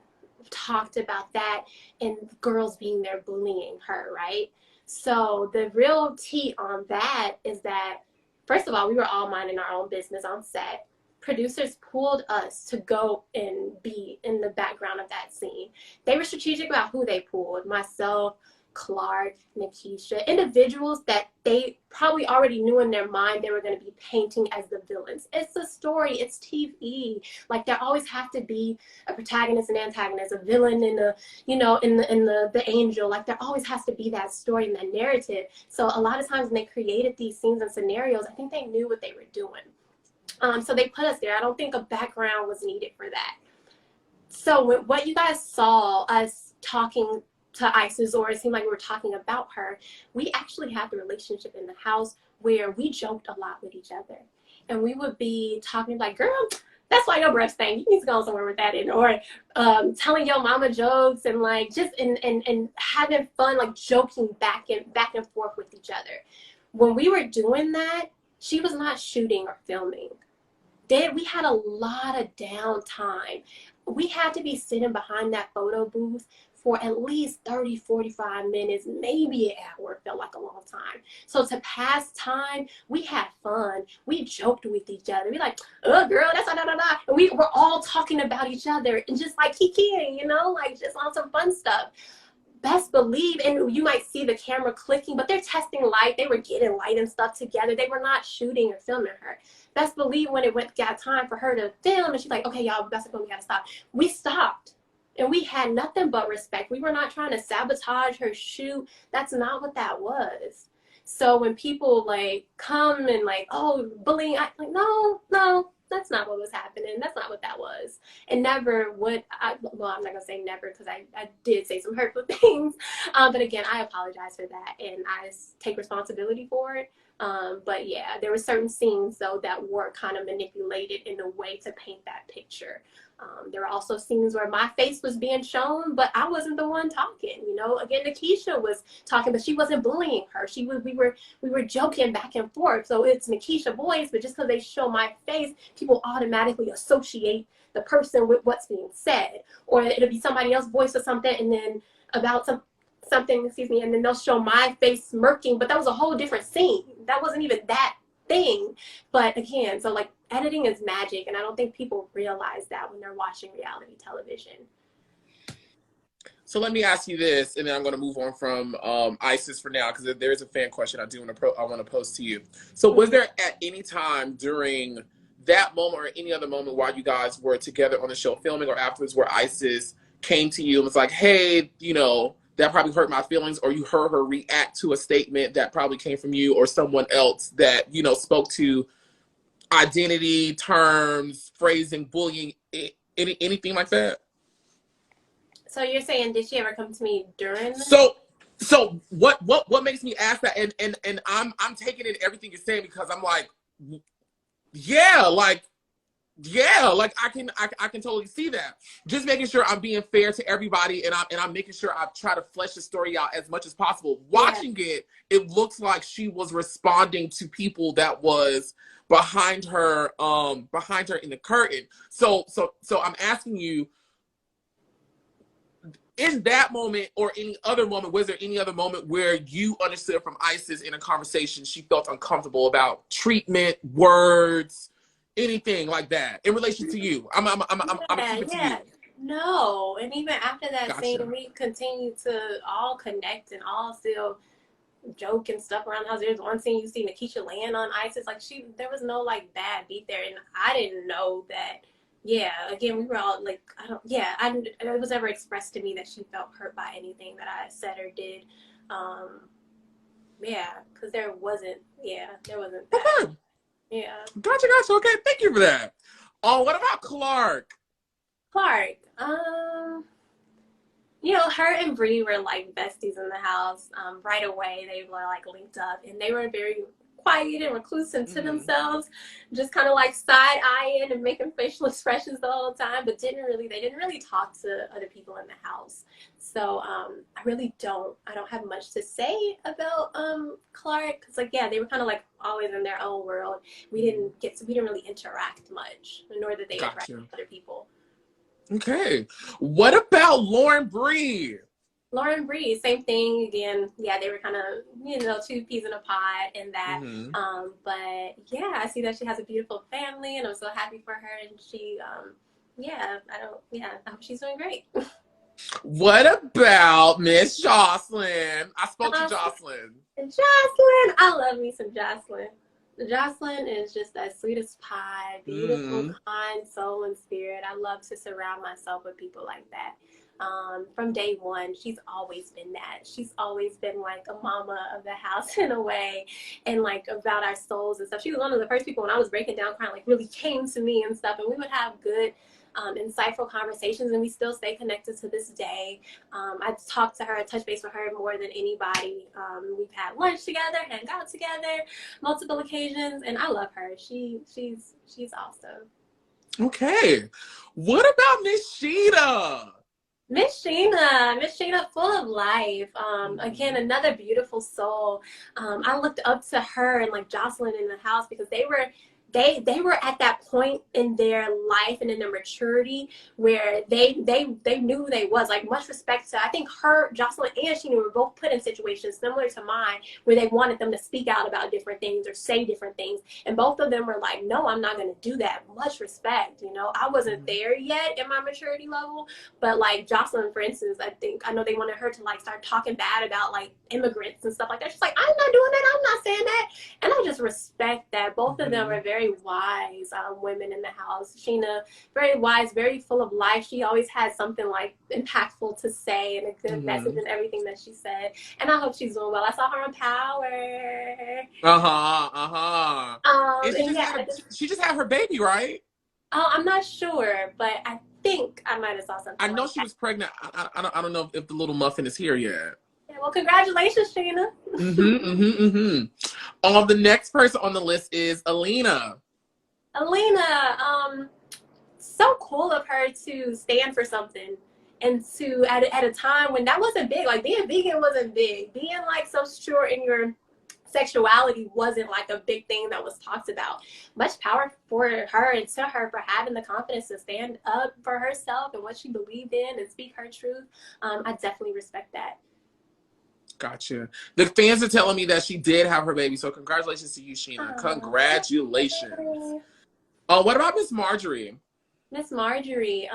A: talked about that and girls being there bullying her, right? So the real tea on that is that, first of all, we were all minding our own business on set. Producers pulled us to go and be in the background of that scene. They were strategic about who they pulled. Myself, Clark, Nikisha, individuals that they probably already knew in their mind they were going to be painting as the villains. It's a story, it's TV. Like there always have to be a protagonist and antagonist, a villain and a, you know, in the angel. Like there always has to be that story and that narrative. So a lot of times when they created these scenes and scenarios, I think they knew what they were doing. So they put us there. I don't think a background was needed for that. So what you guys saw us talking to Isis, or it seemed like we were talking about her, we actually had the relationship in the house where we joked a lot with each other. And we would be talking like, girl, that's why your breath stank. You need to go somewhere with that in. Or telling your mama jokes and like just and having fun, like joking back and forth with each other. When we were doing that, she was not shooting or filming. We had a lot of downtime. We had to be sitting behind that photo booth for at least 30, 45 minutes, maybe an hour. It felt like a long time. So to pass time, we had fun. We joked with each other. We like, oh, girl, that's da da da. And we were all talking about each other and just like kikiing, you know, like just on some fun stuff. Best believe, and you might see the camera clicking, but they're testing light. They were getting light and stuff together. They were not shooting or filming her. Best believe when it got time for her to film, and she's like, okay, y'all, best believe we gotta stop. We stopped. And we had nothing but respect. We were not trying to sabotage her shoot. That's not what that was. So when people like come and like, oh, bullying, I'm like, no, that's not what was happening. That's not what that was. And never would, well, I'm not gonna say never because I did say some hurtful things. But again, I apologize for that and I take responsibility for it. But yeah, there were certain scenes though that were kind of manipulated in a way to paint that picture. There were also scenes where my face was being shown, but I wasn't the one talking. You know, again, Nikisha was talking, but she wasn't bullying her. We were joking back and forth. So it's Nikisha voice, but just because they show my face, people automatically associate the person with what's being said, or it'll be somebody else's voice or something, and then about something, excuse me, and then they'll show my face smirking, but that was a whole different scene. That wasn't even that thing. But again, so like editing is magic, and I don't think people realize that when they're watching reality television.
C: So let me ask you this, and then I'm going to move on from ISIS for now, because there is a fan question I want to pose to you. So was there at any time during that moment or any other moment while you guys were together on the show filming or afterwards where ISIS came to you and was like, hey, you know, that probably hurt my feelings, or you heard her react to a statement that probably came from you or someone else that, you know, spoke to identity, terms, phrasing, bullying, anything like that?
A: So you're saying, did she ever come to me during the
C: So what makes me ask that? And I'm taking in everything you're saying, because I'm like, yeah, like I can totally see that. Just making sure I'm being fair to everybody, and I'm making sure I try to flesh the story out as much as possible. Watching it looks like she was responding to people that was behind her in the curtain. So I'm asking you, in that moment or any other moment, was there any other moment where you understood from ISIS in a conversation she felt uncomfortable about treatment, words, anything like that in relation to you? I'm keeping it to you.
A: No, and even after that
C: Gotcha.
A: scene, we continued to all connect and all still joke and stuff around the house. There's one scene you see Nikisha laying on ISIS, like there was no like bad beat there, and I didn't know that. Yeah, again, we were all like, it was never expressed to me that she felt hurt by anything that I said or did. Because there wasn't that.
C: Okay.
A: Yeah.
C: Gotcha. Okay, thank you for that. Oh, what about Clark?
A: You know, her and Bree were like besties in the house. Right away, they were like linked up, and they were very quiet and reclusive to themselves, just kind of like side-eyeing and making facial expressions the whole time, but they didn't really talk to other people in the house. So I don't have much to say about Clark, because like, yeah, they were kind of like always in their own world. We didn't really interact much, nor did they interact with other people. Okay,
C: what about Lauren Bree?
A: Lauren Bree, same thing again. Yeah, they were kind of, you know, two peas in a pod in that. But yeah, I see that she has a beautiful family, and I'm so happy for her. And she, I hope she's doing great.
C: What about Miss Jocelyn? I spoke to Jocelyn.
A: Jocelyn, I love me some Jocelyn. Jocelyn is just the sweetest pie, beautiful, kind soul and spirit. I love to surround myself with people like that. From day one, she's always been that. She's always been like a mama of the house in a way, and like about our souls and stuff. She was one of the first people when I was breaking down crying, like really came to me and stuff, and we would have good insightful conversations, and we still stay connected to this day. I talk to her, I touch base with her more than anybody. We've had lunch together, hang out together, multiple occasions, and I love her. She's awesome.
C: Okay, what about Miss Sheeta?
A: Miss Sheena, full of life. Again, another beautiful soul. I looked up to her and like Jocelyn in the house, because they were at that point in their life and in their maturity where they knew who they was. Like, much respect to, I think her, Jocelyn and Sheena were both put in situations similar to mine where they wanted them to speak out about different things or say different things. And both of them were like, no, I'm not going to do that. Much respect. You know, I wasn't there yet in my maturity level, but like Jocelyn, for instance, I know they wanted her to like start talking bad about like immigrants and stuff like that. She's like, I'm not doing that. I'm not saying that. And I just respect that. Both of them are very wise women in the house. Sheena, very wise, very full of life. She always had something like impactful to say and a good message in everything that she said. And I hope she's doing well. I saw her on Power.
C: She just had her baby, right?
A: Oh, I'm not sure, but I think I might have saw something.
C: I know she was pregnant. I don't know if the little muffin is here yet.
A: Yeah, well, congratulations, Sheena.
C: The next person on the list is Alina.
A: Alina, so cool of her to stand for something and to at a time when that wasn't big. Like being vegan wasn't big. Being like so sure in your sexuality wasn't like a big thing that was talked about. Much power for her and to her for having the confidence to stand up for herself and what she believed in and speak her truth. I definitely respect that.
C: Gotcha. The fans are telling me that she did have her baby, so congratulations to you, Sheena. Congratulations. What about Miss Marjorie?
A: Miss Marjorie,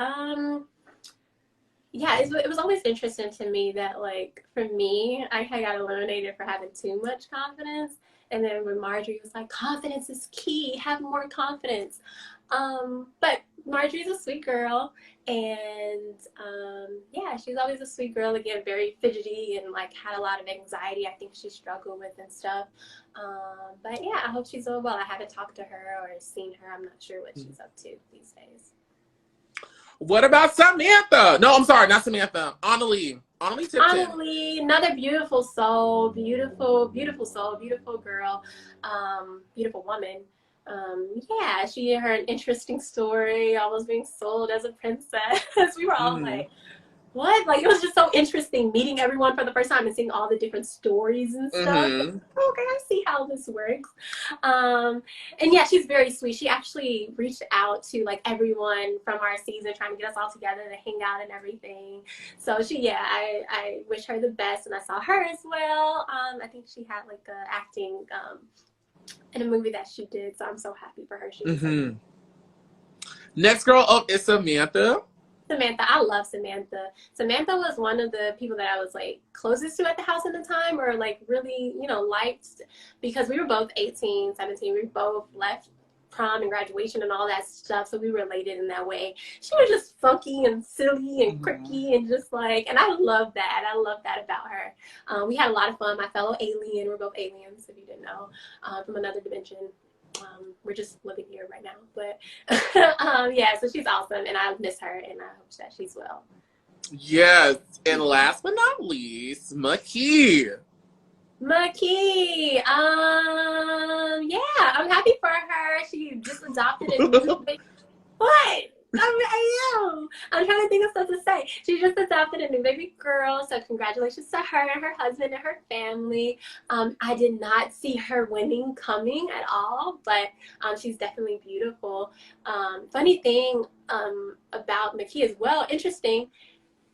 A: yeah, it was always interesting to me that, like, for me, I got eliminated for having too much confidence. And then when Marjorie was like, confidence is key, have more confidence. But Marjorie's a sweet girl. And yeah, she's always a sweet girl. Again, very fidgety and, like, had a lot of anxiety I think she struggled with and stuff. But yeah, I hope she's doing well. I haven't talked to her or seen her. I'm not sure what she's up to these days.
C: What about Samantha? No, I'm sorry, not Samantha. Annalie. Annalie Tipton.
A: Annalie, another beautiful soul, beautiful soul, beautiful girl, beautiful woman. Yeah, she had an interesting story, almost being sold as a princess. We were all like, what? Like, it was just so interesting meeting everyone for the first time and seeing all the different stories and stuff. Okay, I see how this works. And yeah, she's very sweet. She actually reached out to, like, everyone from our season, trying to get us all together to hang out and everything. So I wish her the best, and I saw her as well. I think she had, like, acting in a movie that she did, so I'm so happy for her. She was
C: Next girl up is Samantha.
A: Samantha, I love Samantha. Samantha was one of the people that I was, like, closest to at the house at the time, or, like, really, you know, liked, because we were both 18, 17. We both left prom and graduation and all that stuff, so we related in that way. She was just funky and silly and quirky and just, like, and I love that. I love that about her. We had a lot of fun. My fellow alien, we're both aliens, if you didn't know, from another dimension. We're just living here right now, but yeah, so she's awesome, and I miss her, and I hope that she's well.
C: Yes, and last but not least, Makee.
A: Yeah, I'm happy for her. She just adopted a new baby. What? I am. I'm trying to think of stuff to say. She just adopted a new baby girl, so congratulations to her and her husband and her family. I did not see her winning coming at all, but she's definitely beautiful. Funny thing about Makee as well, interesting,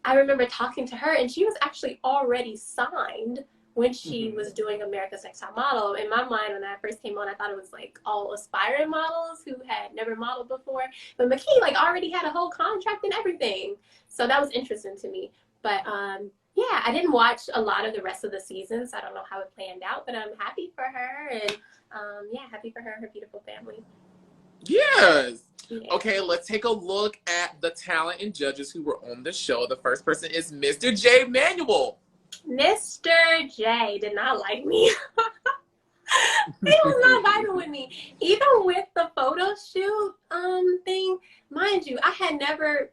A: I remember talking to her, and she was actually already signed when she was doing America's Next Top Model. In my mind, when I first came on, I thought it was, like, all aspiring models who had never modeled before. But Makee, like, already had a whole contract and everything. So that was interesting to me. But yeah, I didn't watch a lot of the rest of the seasons. I don't know how it planned out, but I'm happy for her. And yeah, happy for her and her beautiful family.
C: Yes.
A: Yeah.
C: Okay, let's take a look at the talent and judges who were on the show. The first person is Mr. J. Manuel.
A: Mr. J did not like me. He was not vibing with me. Even with the photo shoot thing, mind you, I had never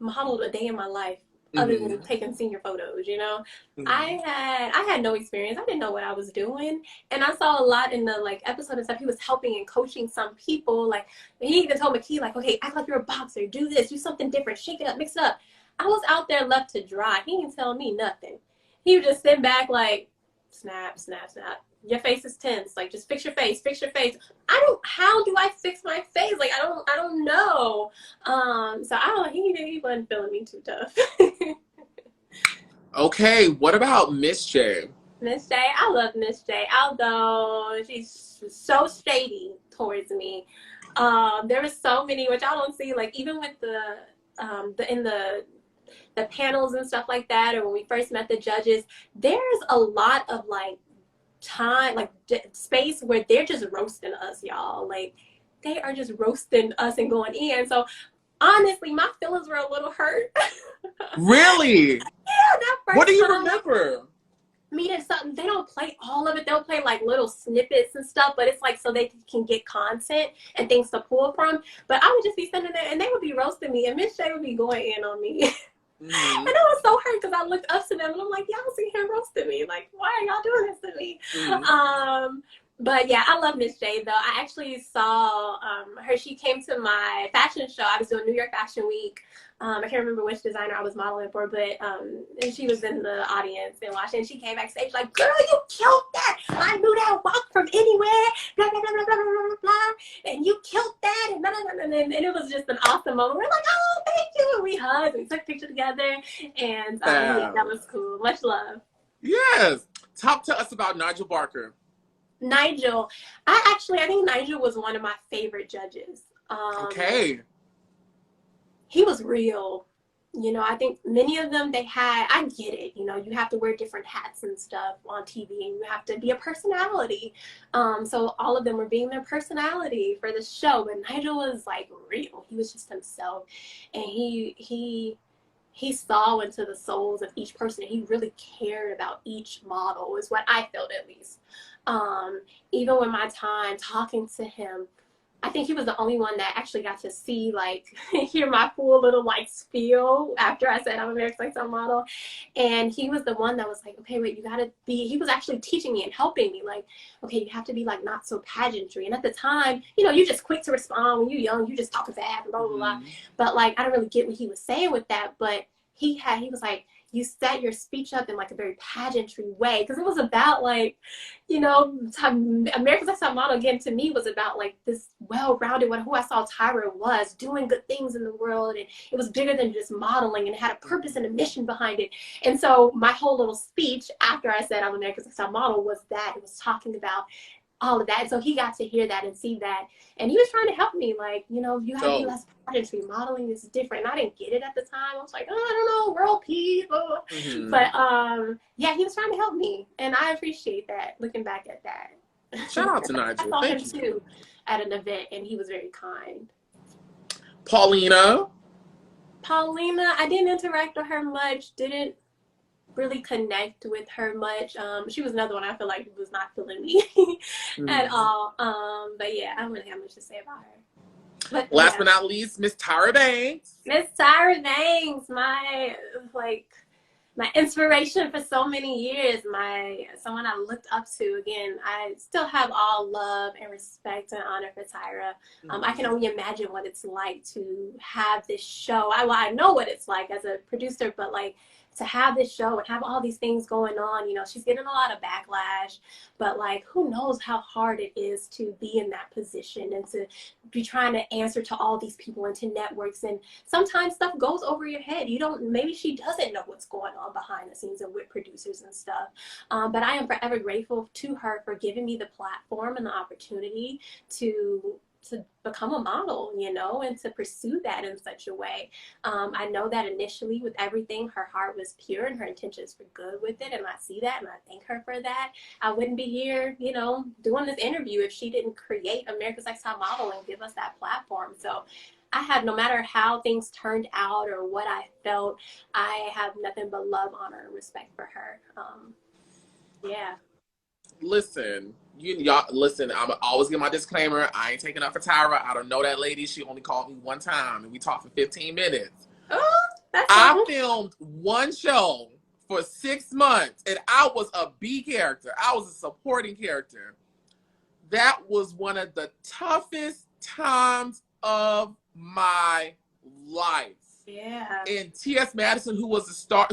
A: modeled a day in my life other than taking senior photos, you know. I had no experience. I didn't know what I was doing. And I saw a lot in the, like, episode and stuff. He was helping and coaching some people. Like, he even told Makee, like, okay, act like you're a boxer, do this, do something different, shake it up, mix it up. I was out there left to dry. He didn't tell me nothing. He would just sit back like, snap, snap, snap. Your face is tense. Like, just fix your face, fix your face. How do I fix my face? Like, I don't know. So he wasn't feeling me too tough.
C: Okay, what about Miss J?
A: Miss J, I love Miss J, although she's so shady towards me. There were so many, which I don't see, like, even with the panels and stuff like that, or when we first met the judges, there's a lot of, like, time, like, space where they're just roasting us, y'all. Like, they are just roasting us and going in. So honestly, my feelings were a little hurt.
C: Really?
A: Yeah, that first
C: What do you
A: time
C: remember?
A: meeting something, they don't play all of it. They'll play, like, little snippets and stuff, but it's like so they can get content and things to pull from. But I would just be sitting there, and they would be roasting me, and Miss J would be going in on me. And I was so hurt because I looked up to them and I'm like, y'all see him roasting me. Like, why are y'all doing this to me? But yeah, I love Miss J though. I actually saw her. She came to my fashion show. I was doing New York Fashion Week. I can't remember which designer I was modeling for, but and she was in the audience and watching. And she came backstage like, "Girl, you killed that! I knew that walk from anywhere. Blah blah blah blah blah blah blah. And you killed that." And blah, blah, blah, blah. And it was just an awesome moment. We're like, "Oh, thank you!" And we hugged and we took a picture together, and yeah, that was cool. Much love.
C: Yes. Talk to us about Nigel Barker.
A: Nigel, I think Nigel was one of my favorite judges.
C: Okay.
A: He was real. You know, I think many of them, I get it. You know, you have to wear different hats and stuff on TV and you have to be a personality. So all of them were being their personality for the show. But Nigel was like real. He was just himself. And he saw into the souls of each person. He really cared about each model, is what I felt at least. Even with my time talking to him, I think he was the only one that actually got to see, like, hear my full little, like, spiel after I said I'm America's Next Top Model. And he was the one that was like, okay, wait, you got to be, he was actually teaching me and helping me, like, okay, you have to be, like, not so pageantry. And at the time, you know, you're just quick to respond. When you're young, you just talk fast and blah, blah, blah. But, like, I don't really get what he was saying with that. But he was like, you set your speech up in like a very pageantry way, because it was about like, you know, America's Next Top Model again to me was about like this well-rounded one, who I saw Tyra was doing good things in the world, and it was bigger than just modeling and it had a purpose and a mission behind it. And so my whole little speech after I said I'm America's Next Top Model was that it was talking about all of that. And so he got to hear that and see that, and he was trying to help me, like, you know, you have to be less pageantry. Modeling is different. And I didn't get it at the time. I was like, oh, I don't know, world peace. But yeah, he was trying to help me, and I appreciate that. Looking back at that,
C: shout out to Nigel.
A: I saw him too at an event, and he was very kind.
C: Paulina,
A: I didn't interact with her much. Didn't really connect with her much. She was another one I feel like was not feeling me at all. But yeah, I don't really have much to say about her. But
C: last but not least, Miss Tyra Banks.
A: Miss Tyra Banks, my inspiration for so many years, someone I looked up to. Again, I still have all love and respect and honor for Tyra. I can only imagine what it's like to have this show. I know what it's like as a producer, but like to have this show and have all these things going on, you know, she's getting a lot of backlash, but like, who knows how hard it is to be in that position and to be trying to answer to all these people and to networks. And sometimes stuff goes over your head. Maybe she doesn't know what's going on behind the scenes and with producers and stuff. But I am forever grateful to her for giving me the platform and the opportunity to become a model, you know, and to pursue that in such a way. I know that initially with everything, her heart was pure and her intentions were good with it. And I see that and I thank her for that. I wouldn't be here, you know, doing this interview if she didn't create America's Next Top Model and give us that platform. So I have, no matter how things turned out or what I felt, I have nothing but love, honor, and respect for her. Yeah.
C: Listen, y'all listen, I'm always give my disclaimer. I ain't taking up for Tyra. I don't know that lady. She only called me one time and we talked for 15 minutes.
A: Oh, that's
C: I filmed one show for 6 months and I was a B character. I was a supporting character. That was one of the toughest times of my life.
A: Yeah.
C: And T.S. Madison, who was the star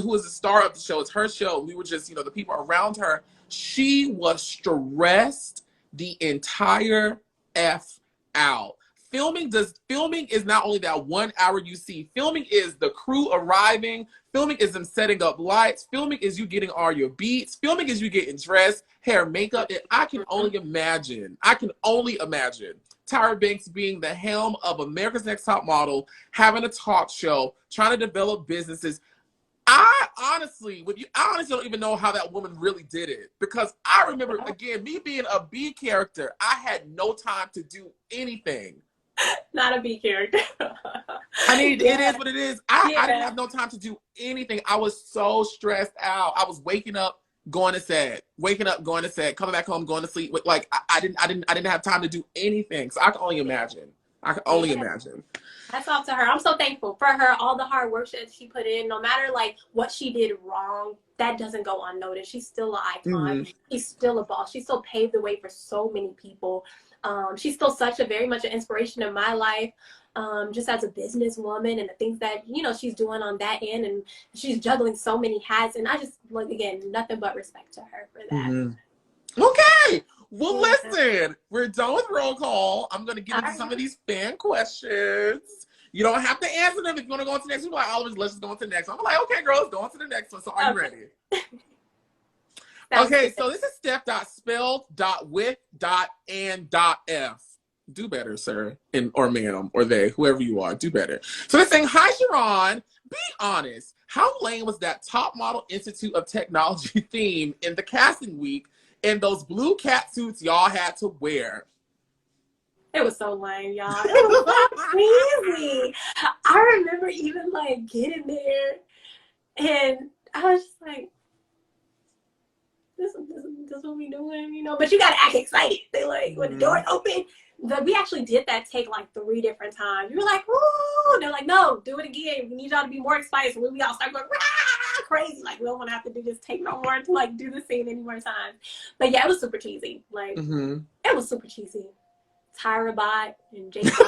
C: of the show, it's her show. We were just, you know, the people around her. She was stressed the entire F out. Filming is not only that 1 hour you see. Filming is the crew arriving. Filming is them setting up lights. Filming is you getting all your beats. Filming is you getting dressed, hair, makeup. And I can only imagine Tyra Banks being the helm of America's Next Top Model, having a talk show, trying to develop businesses. I honestly don't even know how that woman really did it, because I remember, again, me being a B character, I had no time to do anything.
A: Not a B character.
C: I mean, it is what it is. I didn't have no time to do anything. I was so stressed out. I was waking up, going to set, coming back home, going to sleep. Like I didn't have time to do anything. So I can only imagine. I can only imagine.
A: That's off to her. I'm so thankful for her, all the hard work that she put in. No matter like what she did wrong, that doesn't go unnoticed. She's still an icon. She's still a boss. She still paved the way for so many people. She's still very much an inspiration in my life. Just as a businesswoman and the things that, you know, she's doing on that end, and she's juggling so many hats. And I just, like, again, nothing but respect to her for that.
C: Okay. Well, listen, we're done with roll call. I'm going to get into some of these fan questions. You don't have to answer them. If you want to go on to the next one, like, Oliver, let's just go on to the next one. I'm like, okay, girl, let's go on to the next one. So are you ready? Okay, so this is Steph.spill.with.and.f. Do better, sir, or ma'am, or they, whoever you are, do better. So they're saying, hi, ShaRaun. Be honest. How lame was that Top Model Institute of Technology theme in the casting week and those blue cat suits y'all had to wear?
A: It was so lame, y'all. It was so crazy. I remember even like getting there, and I was just like, "This what we doing?" You know. But you gotta act excited. They like when the doors open. We actually did that take like 3 different times. We were like, "Woo!" And they're like, "No, do it again. We need y'all to be more excited." So we all start going rah, crazy. Like we don't want to have to do this take no more to like do the scene any more times. But yeah, it was super cheesy. Like it was super cheesy. Tyra Bot and Jason. So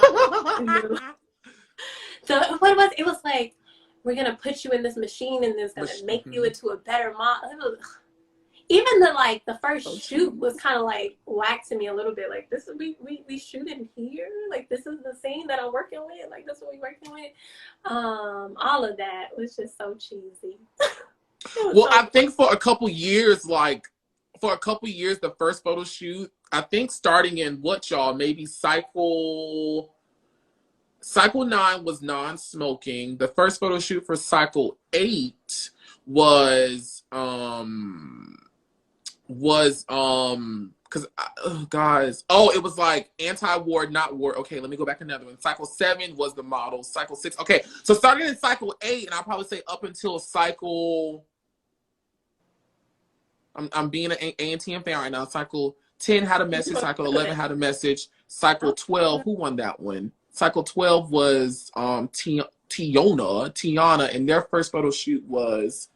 A: what was it? Was like, we're gonna put you in this machine and it's gonna make you into a better model. Even the first shoot was kind of like whack to me a little bit. Like this is we shooting here. Like this is the scene that I'm working with. Like that's what we working with. All of that was just so cheesy.
C: Well, I think for a couple years, the first photo shoot, I think starting in maybe cycle 9 was non-smoking. The first photo shoot for cycle 8 was because guys, it was like anti-war, not war. Okay, let me go back another one. Cycle 7 was the model. Cycle 6. Okay, so starting in cycle 8, and I'll probably say up until cycle. I'm being an A&TM fan right now. Cycle 10 had a message. Cycle 11 had a message. Cycle 12, who won that one? Cycle 12 was Tiana, and their first photo shoot was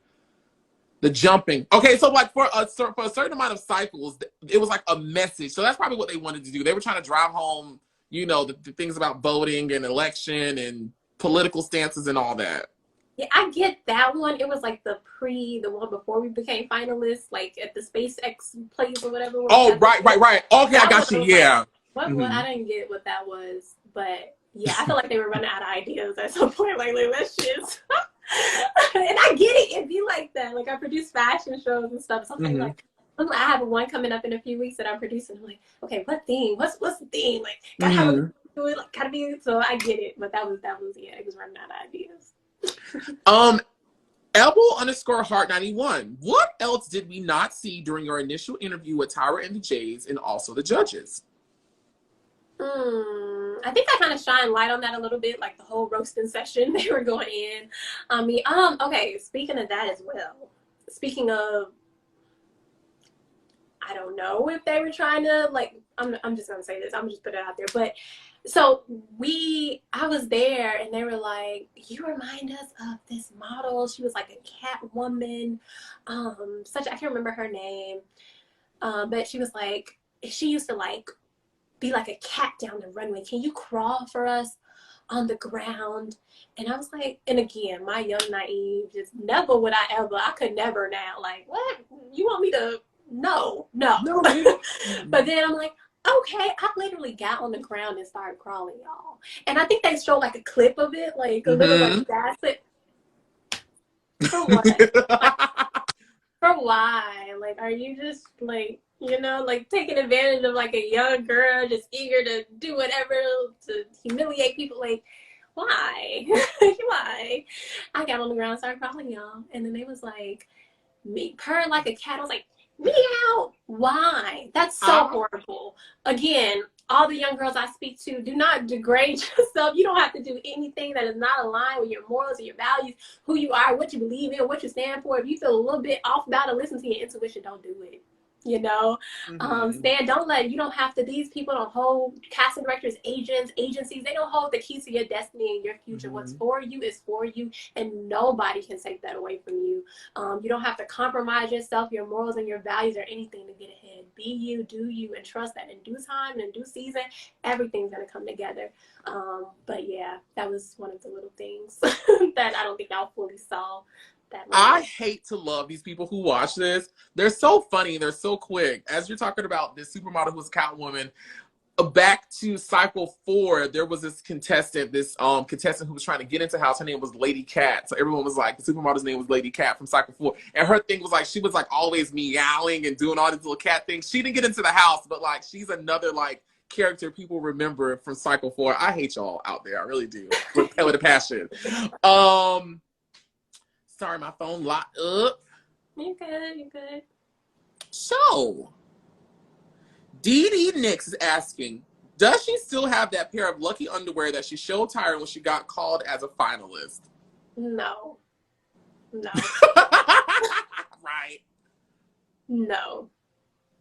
C: the jumping. Okay, so like for a certain amount of cycles, it was like a message. So that's probably what they wanted to do. They were trying to drive home, you know, the things about voting and election and political stances and all that.
A: Yeah, I get that one. It was like the one before we became finalists, like at the SpaceX place or whatever.
C: Oh, right. Okay, I got you. Yeah.
A: Like, I didn't get what that was, but yeah, I feel like they were running out of ideas at some point. Like let's just. And I get it. It'd be like that. Like I produce fashion shows and stuff. Something like I have one coming up in a few weeks that I'm producing. I'm like, okay, what theme? What's the theme? Like, gotta have it. Like, gotta be. So I get it, but that was yeah. It was running out of ideas.
C: Elbow_Heart91. What else did we not see during your initial interview with Tyra and the Jays and also the judges?
A: I think I kind of shine light on that a little bit, like the whole roasting session they were going in. Okay, speaking of that as well. Speaking of, I don't know if they were trying to, like, I'm just gonna say this, I'm just put it out there, but so I was there and they were like, you remind us of this model. She was like a cat woman, I can't remember her name, but she was like, she used to like be like a cat down the runway. Can you crawl for us on the ground? And I was like, and again, my young naive, just never would I could never now. Like, what? You want me to? No. But then I'm like, okay, I literally got on the ground and started crawling, y'all. And I think they showed like a clip of it, like a little like that's it. For what? For why? Like, are you just like, you know, like taking advantage of like a young girl just eager to do whatever to humiliate people? Like, why? Why? I got on the ground and started crawling, y'all. And then they was like, me purr like a cat. I was like, meow. Why? That's so horrible. Again, all the young girls I speak to, do not degrade yourself. You don't have to do anything that is not aligned with your morals and your values, who you are, what you believe in, what you stand for. If you feel a little bit off about it, listen to your intuition. Don't do it. you know.
C: Mm-hmm.
A: You don't have to, these people don't hold, casting directors, agents, agencies, they don't hold the keys to your destiny and your future. What's for you is for you, and nobody can take that away from you. You don't have to compromise yourself, your morals, and your values or anything to get ahead. Be you, do you, and trust that in due time and in due season, everything's gonna come together. But yeah, that was one of the little things that I don't think y'all fully saw.
C: I hate to love these people who watch this. They're so funny. They're so quick. As you're talking about this supermodel who's Catwoman, back to cycle 4, there was this contestant, who was trying to get into house. Her name was Lady Cat. So everyone was like, the supermodel's name was Lady Cat from cycle 4. And her thing was like, she was like always meowing and doing all these little cat things. She didn't get into the house, but like she's another like character people remember from cycle 4. I hate y'all out there. I really do. With a passion. Sorry, my phone locked up.
A: You're good, you're good.
C: So, Dee Nix is asking, does she still have that pair of lucky underwear that she showed Tyra when she got called as a finalist?
A: No.
C: Right.
A: No.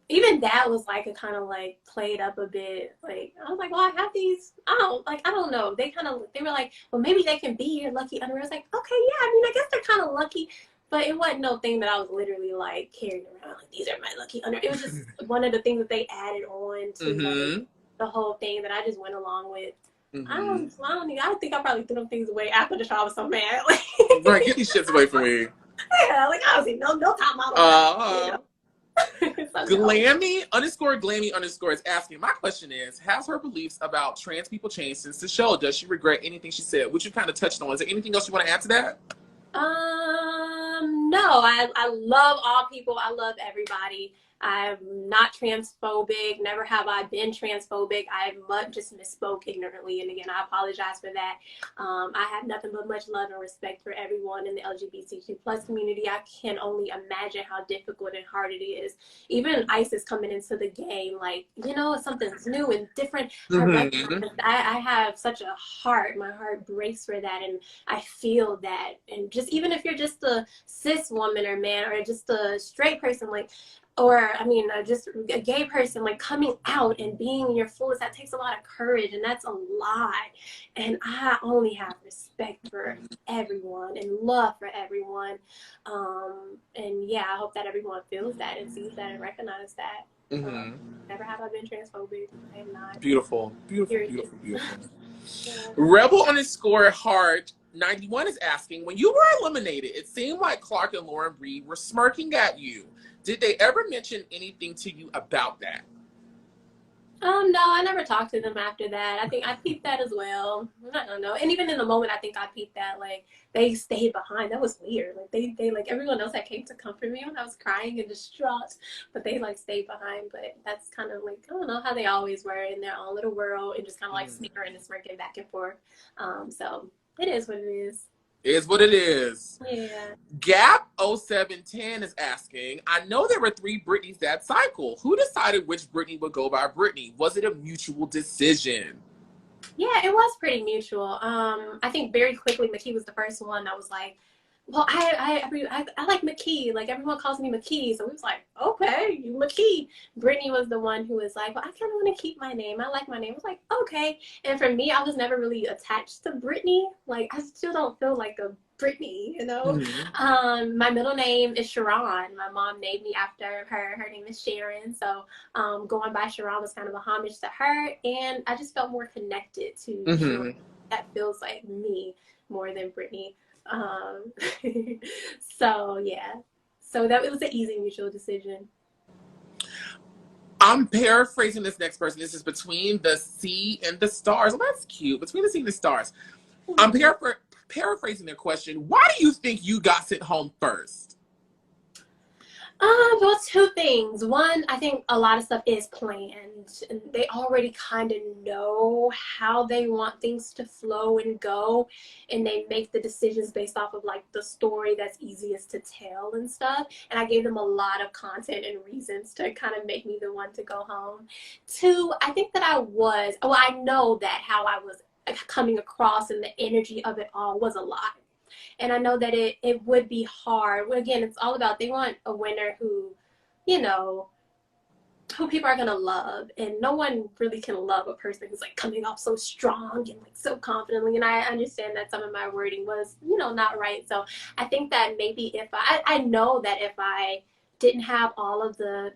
A: Even that was like a kind of like played up a bit. Like, I was like, well, I have these. I don't know. They were like, well, maybe they can be your lucky underwear. I was like, okay, yeah, I mean, I guess they're kind of lucky. But it wasn't no thing that I was literally like carrying around. Like, these are my lucky underwear. It was just one of the things that they added on to like, the whole thing that I just went along with. I don't think I probably threw them things away after the show. I was so mad. Like,
C: right, get these shits away from me.
A: Yeah, like I was no top model. You know?
C: Glammy _ is asking, my question is, has her beliefs about trans people changed since the show? Does she regret anything she said? Which you kind of touched on. Is there anything else you want to add to that?
A: No, I love all people. I love everybody. I'm not transphobic. Never have I been transphobic. I just misspoke ignorantly. And again, I apologize for that. I have nothing but much love and respect for everyone in the LGBTQ plus community. I can only imagine how difficult and hard it is. Even ISIS coming into the game, like, you know, something's new and different. I have such a heart. My heart breaks for that. And I feel that. And just even if you're just a cis woman or man or just a straight person, like, or, I mean, just a gay person, like coming out and being your fullest, that takes a lot of courage, and that's a lot. And I only have respect for everyone and love for everyone. And yeah, I hope that everyone feels that and sees that and recognizes that. Never have I been transphobic. I am not.
C: Beautiful. Yeah. Rebel _ Heart 91 is asking, when you were eliminated, it seemed like Clark and Lauren Reed were smirking at you. Did they ever mention anything to you about that?
A: No, I never talked to them after that. I think I peeped that as well. I don't know. And even in the moment, I think I peeped that. Like, they stayed behind. That was weird. Like, they like, everyone else that came to comfort me when I was crying and distraught, but they, like, stayed behind. But that's kind of like, I don't know how they always were in their own little world and just kind of, like, snickering and smirking back and forth. So it is what it is.
C: Is what it is.
A: Yeah.
C: Gap0710 is asking, I know there were 3 Brittnys that cycle. Who decided which Brittney would go by Brittney? Was it a mutual decision?
A: Yeah, it was pretty mutual. I think very quickly McKee was the first one that was like, well, I like McKee. Like, everyone calls me McKee. So we was like, okay, you McKee. Brittney was the one who was like, well, I kind of want to keep my name. I like my name. I was like, okay. And for me, I was never really attached to Brittney. Like, I still don't feel like a Brittney, you know? My middle name is ShaRaun. My mom named me after her. Her name is Sharon. So going by ShaRaun was kind of a homage to her. And I just felt more connected to ShaRaun. That feels like me more than Brittney. So yeah, so that it was an easy mutual decision.
C: I'm paraphrasing this next person. This is Between the Sea and the Stars. Oh, that's cute. Between the Sea and the Stars. I'm paraphrasing their question. Why do you think you got sent home first?
A: Well, 2 things. One, I think a lot of stuff is planned, and they already kind of know how they want things to flow and go, and they make the decisions based off of like the story that's easiest to tell and stuff. And I gave them a lot of content and reasons to kind of make me the one to go home. 2, I think that I know that how I was coming across and the energy of it all was a lot. And I know that it would be hard. Again, it's all about, they want a winner who, you know, who people are gonna love, and no one really can love a person who's like coming off so strong and like so confidently. And I understand that some of my wording was, you know, not right. So I think that maybe if I know that if I didn't have all of the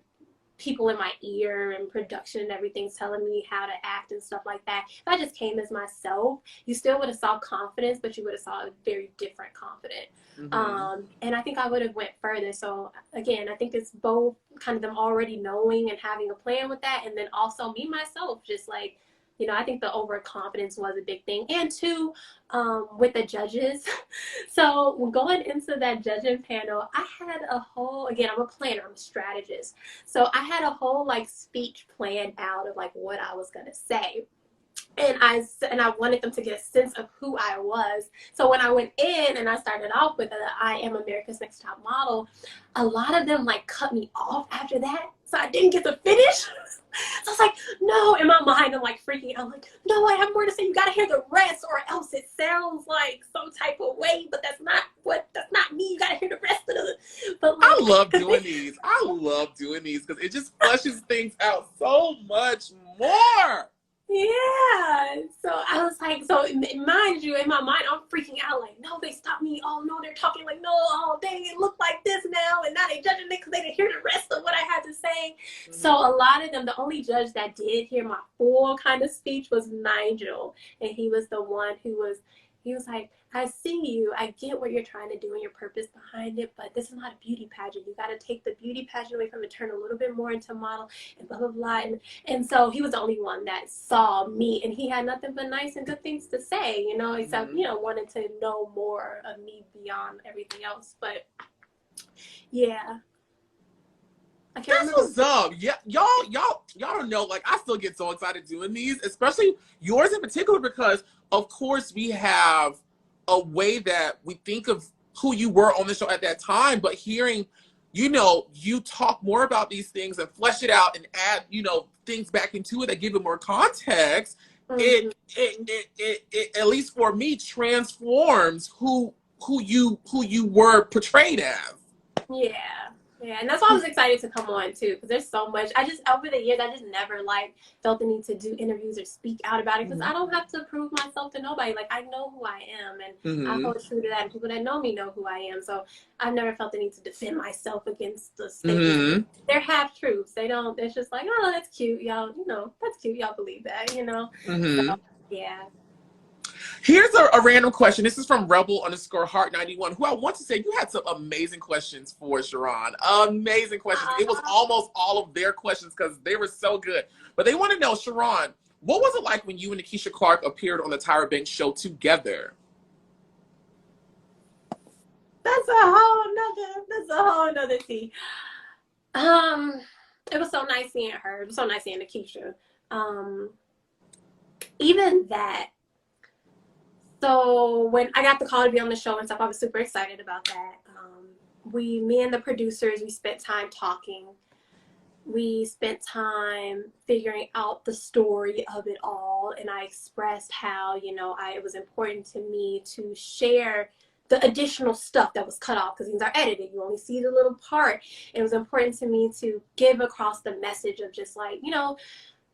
A: people in my ear and production and everything's telling me how to act and stuff like that, if I just came as myself, you still would have saw confidence, but you would have saw a very different confidence. And I think I would have went further. So again, I think it's both kind of them already knowing and having a plan with that, and then also me myself just like, you know, I think the overconfidence was a big thing. And two, with the judges. So going into that judging panel, I had a whole, again, I'm a planner, I'm a strategist. So I had a whole like speech planned out of like what I was going to say. And I wanted them to get a sense of who I was. So when I went in and I started off with I am America's Next Top Model, a lot of them like cut me off after that. So I didn't get to finish. So I was like, no, in my mind, I'm like freaking out. I'm like, no, I have more to say. You got to hear the rest or else it sounds like some type of way, but that's not me. You got to hear the rest of it. But like,
C: I love doing these. I love doing these because it just flushes things out so much more.
A: Yeah. So I was like, so mind you, in my mind, I'm freaking out like, no, they stopped me. Oh, no, they're talking like, no, oh, dang, it looked like this now. And now they're judging me because they didn't hear the rest of what I had to say. So a lot of them, the only judge that did hear my full kind of speech was Nigel. And he was the one who was, he was like, I see you. I get what you're trying to do and your purpose behind it, but this is not a beauty pageant. You got to take the beauty pageant away from it, turn a little bit more into model and blah, blah, blah. And so he was the only one that saw me, and he had nothing but nice and good things to say, you know, except, you know, wanted to know more of me beyond everything else. But yeah. I can't
C: That's what's up. Yeah, y'all don't know. Like, I still get so excited doing these, especially yours in particular, because of course we have a way that we think of who you were on the show at that time, but hearing, you know, you talk more about these things and flesh it out and add, you know, things back into it that give it more context. It at least for me transforms who you were portrayed as.
A: Yeah. Yeah, and that's why I was excited to come on too, because there's so much. I just, over the years, I just never like felt the need to do interviews or speak out about it, because I don't have to prove myself to nobody. Like, I know who I am, and I hold true to that, and people that know me know who I am. So I've never felt the need to defend myself against the statements. They're half truths. They don't. It's just like, oh, that's cute, y'all. You know, that's cute. Y'all believe that, you know. So, yeah.
C: Here's a random question. This is from Rebel_Heart91, who I want to say you had some amazing questions for ShaRaun. Amazing questions. It was almost all of their questions because they were so good. But they want to know, ShaRaun, what was it like when you and Keisha Clark appeared on the Tyra Banks show together?
A: That's a whole nother tea. It was so nice seeing her. It was so nice seeing Keisha. Even that. So when I got the call to be on the show and stuff, I was super excited about that. Me and the producers, we spent time talking. We spent time figuring out the story of it all. And I expressed how, you know, it was important to me to share the additional stuff that was cut off, because things are edited. You only see the little part. It was important to me to give across the message of just like, you know,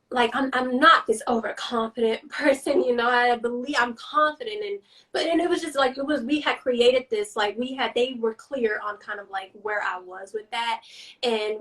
A: like I'm not this overconfident person, you know. I believe I'm confident, and it was just like we had created this, like they were clear on kind of like where I was with that, and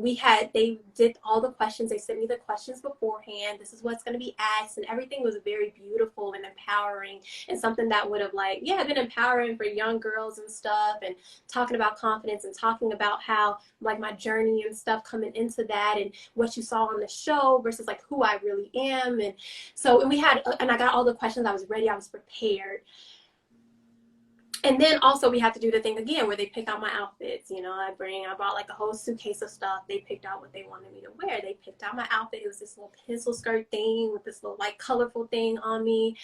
A: they did all the questions. They sent me the questions beforehand. This is what's going to be asked, and everything was very beautiful and empowering, and something that would have like been empowering for young girls and stuff, and talking about confidence and talking about how like my journey and stuff coming into that, and what you saw on the show versus like who I really am. And so, and I got all the questions. I was ready. I was prepared. And then also we had to do the thing again where they pick out my outfits. You know, I brought like a whole suitcase of stuff. They picked out what they wanted me to wear. They picked out my outfit. It was this little pencil skirt thing with this little like colorful thing on me.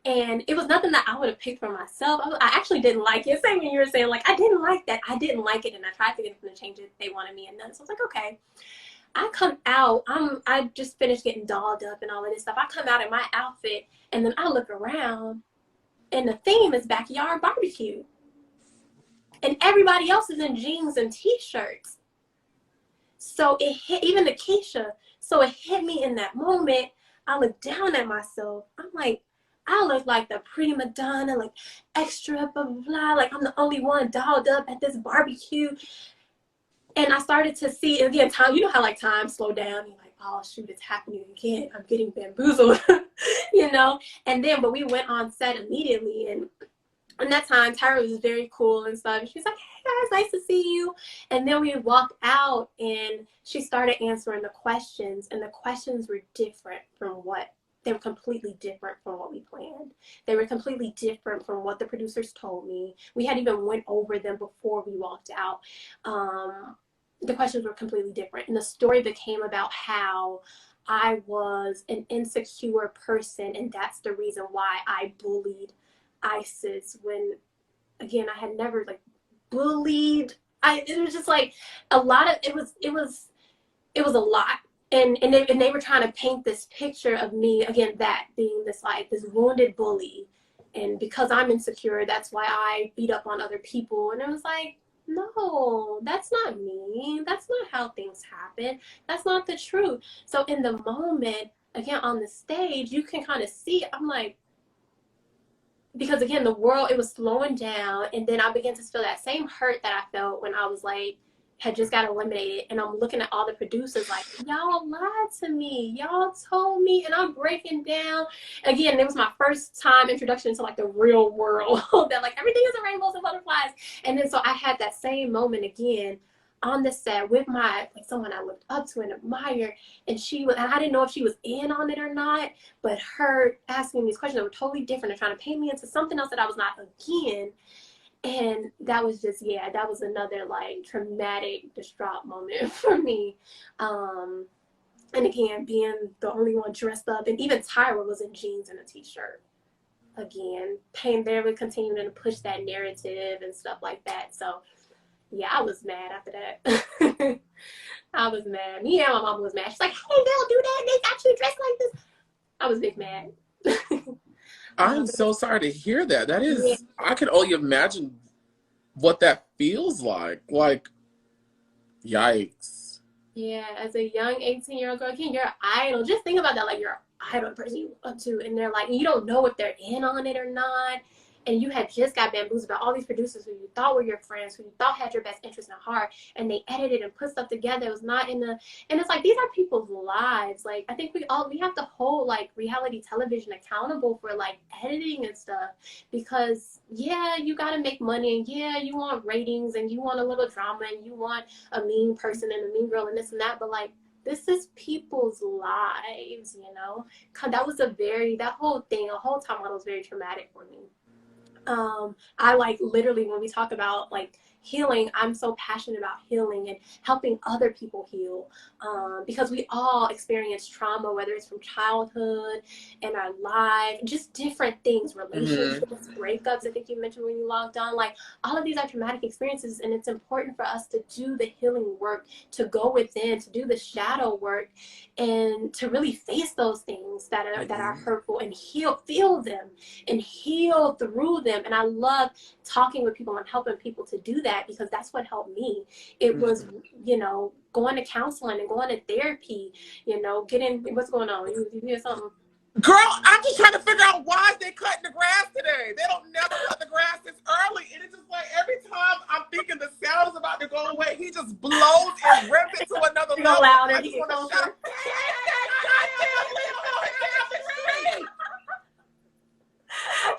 A: And it was nothing that I would have picked for myself. I actually didn't like it. Same when you were saying like, I didn't like that. I didn't like it. And I tried to get them to change it. They wanted me and none. So I was like, okay. I come out, I just finished getting dolled up and all of this stuff. I come out in my outfit, and then I look around, and the theme is backyard barbecue. And everybody else is in jeans and t-shirts. So it hit even Keisha. So it hit me in that moment. I looked down at myself. I'm like, I look like the prima donna, like extra, blah, blah, blah. Like I'm the only one dolled up at this barbecue. And I started to see, again, time, you know how like time slowed down. You're like, oh shoot, it's happening again. I'm getting bamboozled, you know? And then, but we went on set immediately. And in that time, Tyra was very cool and stuff. She was like, hey guys, nice to see you. And then we walked out and she started answering the questions. And the questions were different from what, they were completely different from what we planned. They were completely different from what the producers told me. We had even went over them before we walked out. The questions were completely different. And the story became about how I was an insecure person. And that's the reason why I bullied ISIS when, again, I had never like bullied. It was just like a lot of, it was a lot. And they were trying to paint this picture of me, again, that being this like this wounded bully. And because I'm insecure, that's why I beat up on other people. And it was like, no, that's not me. That's not how things happen. That's not the truth. So in the moment, again, on the stage, you can kind of see, I'm like, because again, the world, it was slowing down. And then I began to feel that same hurt that I felt when I was like, had just got eliminated. And I'm looking at all the producers like, y'all lied to me. Y'all told me. And I'm breaking down. Again, it was my first time introduction to like the real world that like everything is a rainbows and butterflies. And then so I had that same moment again on the set with my, like someone I looked up to and admired. And she was, and I didn't know if she was in on it or not, but her asking these questions that were totally different and trying to paint me into something else that I was not again. And that was just, yeah, that was another like traumatic, distraught moment for me. And again, being the only one dressed up, and even Tyra was in jeans and a t-shirt. Again, they were continuing to push that narrative and stuff like that. So yeah, I was mad after that. I was mad. Me and my mom was mad. She's like, hey, they'll do that. They got you dressed like this. I was big mad.
C: I'm so sorry to hear that. That is, yeah. I can only imagine what that feels like. Like, yikes.
A: Yeah, as a young 18-year-old girl, again, you're an idol. Just think about that, like you're an idol person you look up to, and they're like, you don't know if they're in on it or not. And you had just got bamboozled by all these producers who you thought were your friends, who you thought had your best interest in heart, and they edited and put stuff together. It was not in the, and it's like, these are people's lives. Like, I think we have to hold like reality television accountable for like editing and stuff, because yeah, you got to make money, and yeah, you want ratings, and you want a little drama, and you want a mean person and a mean girl and this and that, but like, this is people's lives, you know? That was that whole thing, a whole time was very traumatic for me. I like literally when we talk about like healing, I'm so passionate about healing and helping other people heal, because we all experience trauma, whether it's from childhood and our life, just different things, relationships, breakups. I think you mentioned when you logged on, like all of these are traumatic experiences, and it's important for us to do the healing work, to go within, to do the shadow work, and to really face those things that are hurtful and feel them and heal through them. And I love talking with people and helping people to do that, because that's what helped me. It was, you know, going to counseling and going to therapy, you know, getting, what's going on? You hear something?
C: Girl, I'm just trying to figure out why they cutting the grass today. They don't never cut the grass this early. And it's just like every time I'm thinking the sound is about to go away, he just blows and rips it to another level.
A: Louder.
C: I just want to shut up.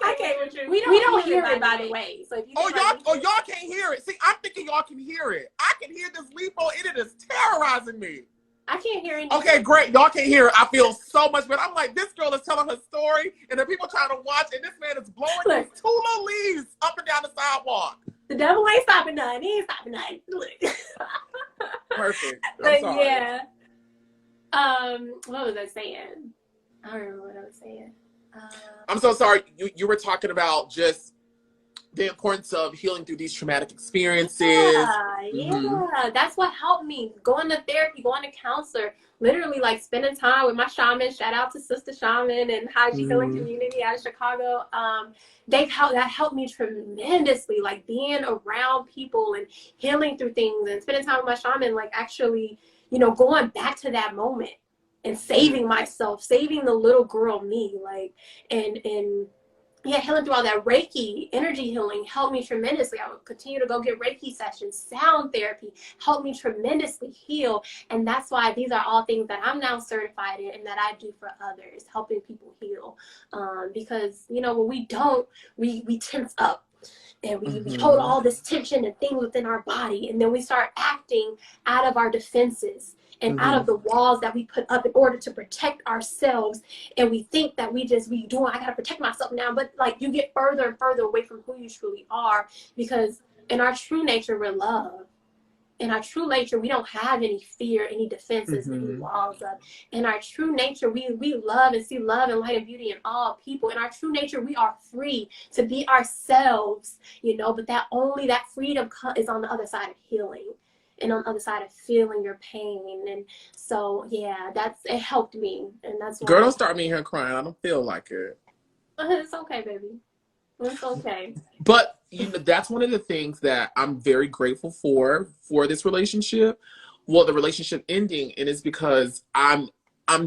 A: I can't with you. We don't hear it, by the way. So if you
C: y'all can't hear it. See, I'm thinking y'all can hear it. I can hear this leapo, and it is terrorizing me.
A: I can't hear anything.
C: Okay, great. Y'all can't hear it. I feel so much better. I'm like, this girl is telling her story, and the people trying to watch, and this man is blowing these two little leaves up and down the sidewalk.
A: The devil ain't stopping none. He ain't stopping none.
C: Perfect.
A: But sorry. Yeah. What was I saying? I don't remember what I was saying.
C: I'm so sorry. You were talking about just the importance of healing through these traumatic experiences.
A: Yeah. That's what helped me. Going to therapy, going to counselor, literally like spending time with my shaman. Shout out to Sister Shaman and Haji Healing Community out of Chicago. That helped me tremendously, like being around people and healing through things and spending time with my shaman, like actually, you know, going back to that moment and saving myself, saving the little girl me, like, and yeah, healing through all that. Reiki, energy healing helped me tremendously. I would continue to go get Reiki sessions. Sound therapy helped me tremendously heal. And that's why these are all things that I'm now certified in and that I do for others, helping people heal. Because, you know, when we don't, we tense up. And we hold all this tension and things within our body. And then we start acting out of our defenses and out of the walls that we put up in order to protect ourselves. And we think that I got to protect myself now. But like, you get further and further away from who you truly are, because in our true nature, we're love. In our true nature, we don't have any fear, any defenses, any walls up. In our true nature, we love and see love and light and beauty in all people. In our true nature, we are free to be ourselves, you know, but that freedom is on the other side of healing and on the other side of feeling your pain. And so, yeah, it helped me. And that's why.
C: Girl, don't start me here crying. I don't feel like it.
A: It's okay, baby. It's okay.
C: But you know, that's one of the things that I'm very grateful for this relationship. Well, the relationship ending, and it's because I'm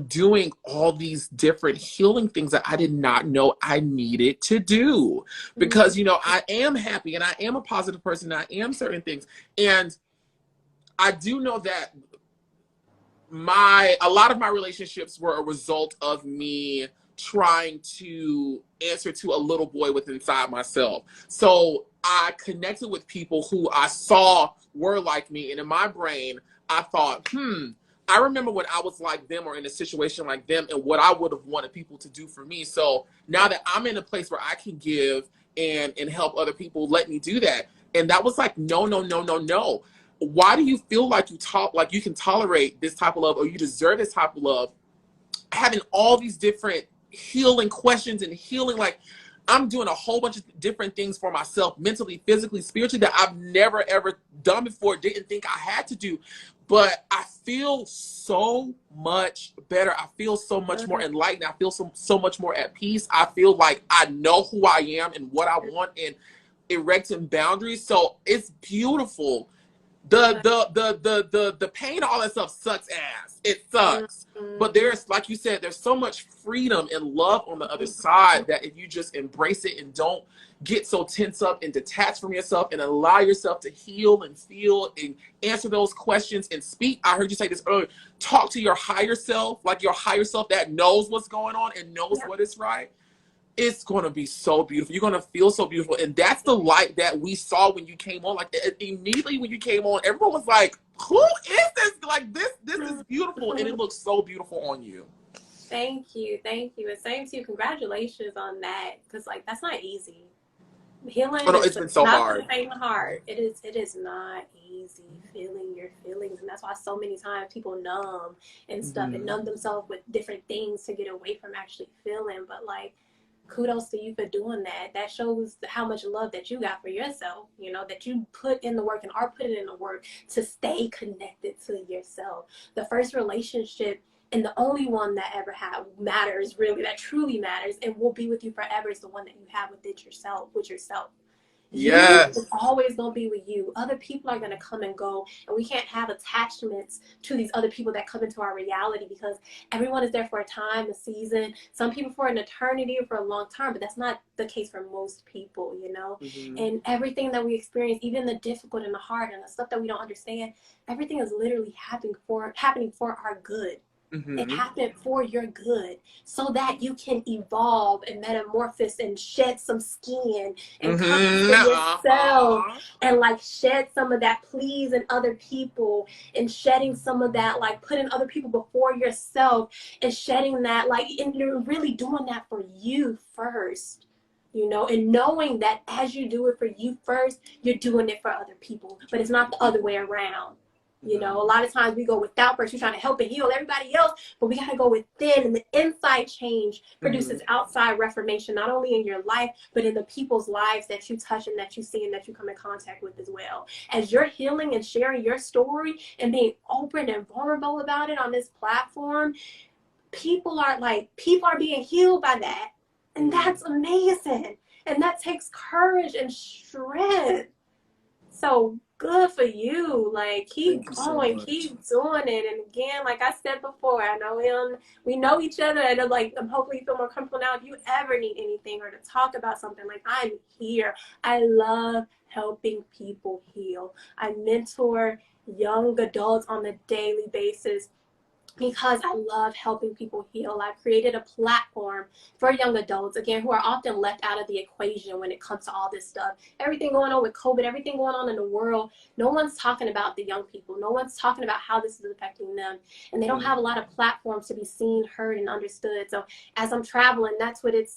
C: doing all these different healing things that I did not know I needed to do. Because, you know, I am happy and I am a positive person. I am certain things. And I do know that a lot of my relationships were a result of me trying to answer to a little boy within inside myself. So I connected with people who I saw were like me. And in my brain, I thought, I remember when I was like them or in a situation like them and what I would have wanted people to do for me. So now that I'm in a place where I can give and help other people, let me do that. And that was like, no. Why do you feel like you can tolerate this type of love or you deserve this type of love? Having all these different healing questions and healing, like I'm doing a whole bunch of different things for myself, mentally, physically, spiritually, that I've never ever done before, didn't think I had to do. But I feel so much better. I feel so much more enlightened. I feel so much more at peace. I feel like I know who I am and what I want and erecting boundaries. So it's beautiful. The pain, all that stuff sucks ass. It sucks. But there's, like you said, there's so much freedom and love on the other side that if you just embrace it and don't get so tense up and detached from yourself and allow yourself to heal and feel and answer those questions and speak. I heard you say this earlier. Talk to your higher self, like your higher self that knows what's going on and knows what is right. It's going to be so beautiful. You're going to feel so beautiful. And that's the light that we saw when you came on. Like immediately when you came on, everyone was like, who is this? Like this is beautiful. And it looks so beautiful on you.
A: Thank you. And same to you. Congratulations on that. Because like, that's not easy. Healing
C: it's been so hard.
A: It is not easy feeling your feelings. And that's why so many times people numb and stuff and numb themselves with different things to get away from actually feeling. But like, kudos to you for doing that. That shows how much love that you got for yourself, you know, that you put in the work and are putting in the work to stay connected to yourself. The first relationship and the only one that ever matters, really, that truly matters and will be with you forever is the one that you have with yourself.
C: Yes.
A: It's always going to be with you. Other people are going to come and go, and we can't have attachments to these other people that come into our reality because everyone is there for a time, a season, some people for an eternity or for a long time, but that's not the case for most people, you know? And everything that we experience, even the difficult and the hard and the stuff that we don't understand, everything is literally happening for our good. It happened for your good so that you can evolve and metamorphose and shed some skin and come to yourself and like shed some of that pleasing other people and shedding some of that like putting other people before yourself and shedding that like and you're really doing that for you first, you know, and knowing that as you do it for you first, you're doing it for other people, but it's not the other way around. You know, a lot of times we go without first. We're trying to help and heal everybody else, but we got to go within. And the inside change produces outside reformation, not only in your life, but in the people's lives that you touch and that you see and that you come in contact with as well. As you're healing and sharing your story and being open and vulnerable about it on this platform, people are being healed by that. And that's amazing. And that takes courage and strength. So good for you. Like, keep
D: Thank you so
A: going,
D: much.
A: keep doing it. And again, like I said before, I know we know each other, and like hopefully you feel more comfortable now. If you ever need anything or to talk about something, like, I'm here. I love helping people heal. I mentor young adults on a daily basis because I love helping people heal. I've created a platform for young adults, again, who are often left out of the equation when it comes to all this stuff. Everything going on with COVID, everything going on in the world, no one's talking about the young people. No one's talking about how this is affecting them. And they don't have a lot of platforms to be seen, heard, and understood. So as I'm traveling, that's what it's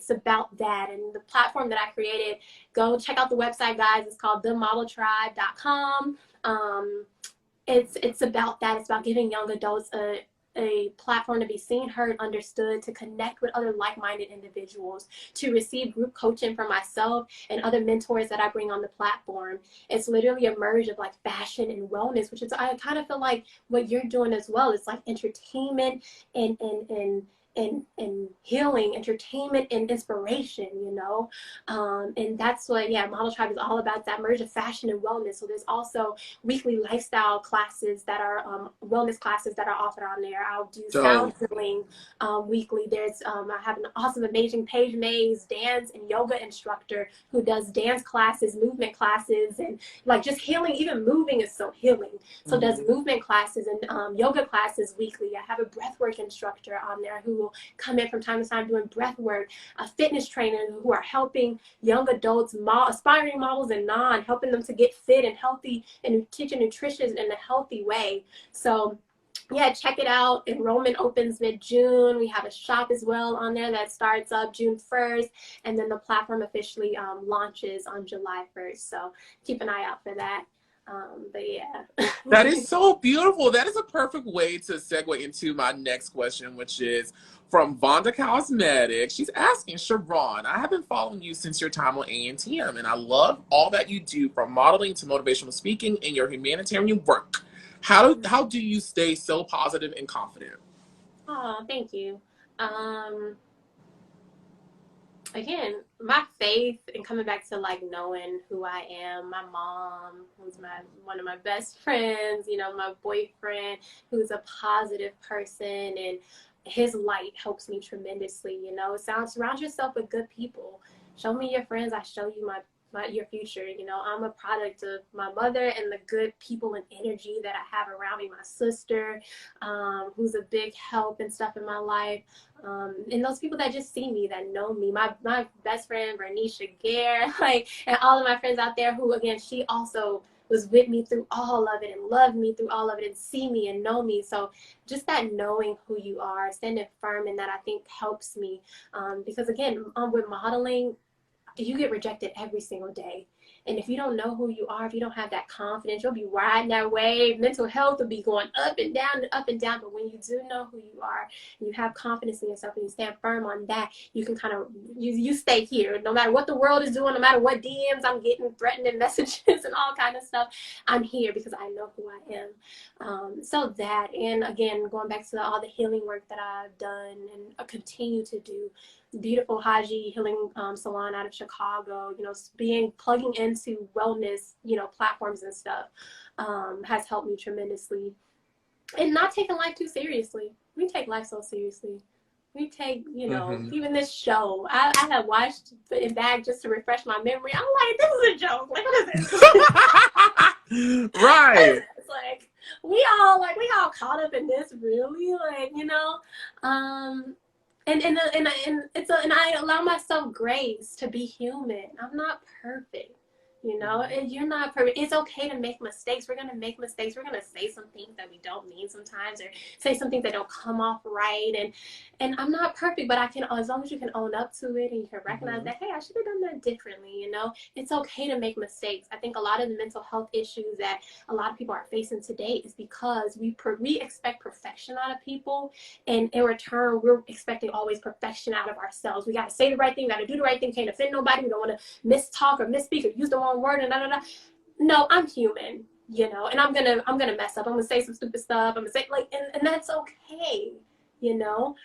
A: about that. And the platform that I created, go check out the website, guys. It's called themodeltribe.com. It's about that. It's about giving young adults a platform to be seen, heard, understood, to connect with other like-minded individuals, to receive group coaching from myself and other mentors that I bring on the platform. It's literally a merge of like fashion and wellness, which is, I kind of feel like what you're doing as well. It's like entertainment and healing, entertainment and inspiration, you know. And that's what, Model Tribe is all about, that merge of fashion and wellness. So there's also weekly lifestyle classes that are wellness classes that are offered on there. I'll do sound healing weekly. There's I have an awesome, amazing Paige Mays dance and yoga instructor who does dance classes, movement classes, and like just healing. Even moving is so healing. So does movement classes and yoga classes weekly. I have a breathwork instructor on there who will come in from time to time doing breath work, a fitness trainer who are helping young adults, aspiring models and helping them to get fit and healthy and teaching nutrition in a healthy way. So yeah, check it out. Enrollment opens mid-June. We have a shop as well on there that starts up June 1st, and then the platform officially launches on July 1st. So keep an eye out for that. But yeah.
C: That is so beautiful. That is a perfect way to segue into my next question, which is from Vonda Cosmetics. She's asking, ShaRaun, I have been following you since your time on A&TM, and I love all that you do, from modeling to motivational speaking and your humanitarian work. How do you stay so positive and confident?
A: Oh, thank you. Again, my faith and coming back to like knowing who I am. My mom, who's one of my best friends, you know, my boyfriend, who's a positive person, and his light helps me tremendously. You know, surround yourself with good people. Show me your friends. I show you your future. You know, I'm a product of my mother and the good people and energy that I have around me. My sister, who's a big help and stuff in my life. And those people that just see me, that know me. My best friend, Bernice Gare, like, and all of my friends out there who, again, she also was with me through all of it and loved me through all of it and see me and know me. So just that knowing who you are, standing firm in that, I think helps me. Because again, with modeling, you get rejected every single day. And if you don't know who you are, if you don't have that confidence, you'll be riding that wave. Mental health will be going up and down and up and down. But when you do know who you are, and you have confidence in yourself and you stand firm on that, you can kind of, you stay here. No matter what the world is doing, no matter what DMs I'm getting, threatening messages and all kind of stuff, I'm here because I know who I am. So that, and again, going back to all the healing work that I've done and continue to do, beautiful Haji healing salon out of Chicago, you know, plugging into wellness, you know, platforms and stuff, has helped me tremendously. And not taking life too seriously. We take life so seriously. We take, you know, even this show. I had watched it back just to refresh my memory. I'm like, this is a joke. Like, what is this?
C: Right.
A: It's like we all caught up in this, really, like, you know. And I allow myself grace to be human. I'm not perfect, you know, and you're not perfect. It's okay to make mistakes. We're gonna make mistakes. We're gonna say some things that we don't mean sometimes, or say some things that don't come off right. And I'm not perfect, but I can, as long as you can own up to it and you can recognize that, hey, I should have done that differently. You know, it's okay to make mistakes. I think a lot of the mental health issues that a lot of people are facing today is because we expect perfection out of people, and in return, we're expecting always perfection out of ourselves. We got to say the right thing, got to do the right thing, can't offend nobody. We don't want to mistalk or misspeak or use the wrong word and da da da. No, I'm human, you know, and I'm gonna mess up. I'm gonna say some stupid stuff. I'm gonna say, like, and that's okay, you know.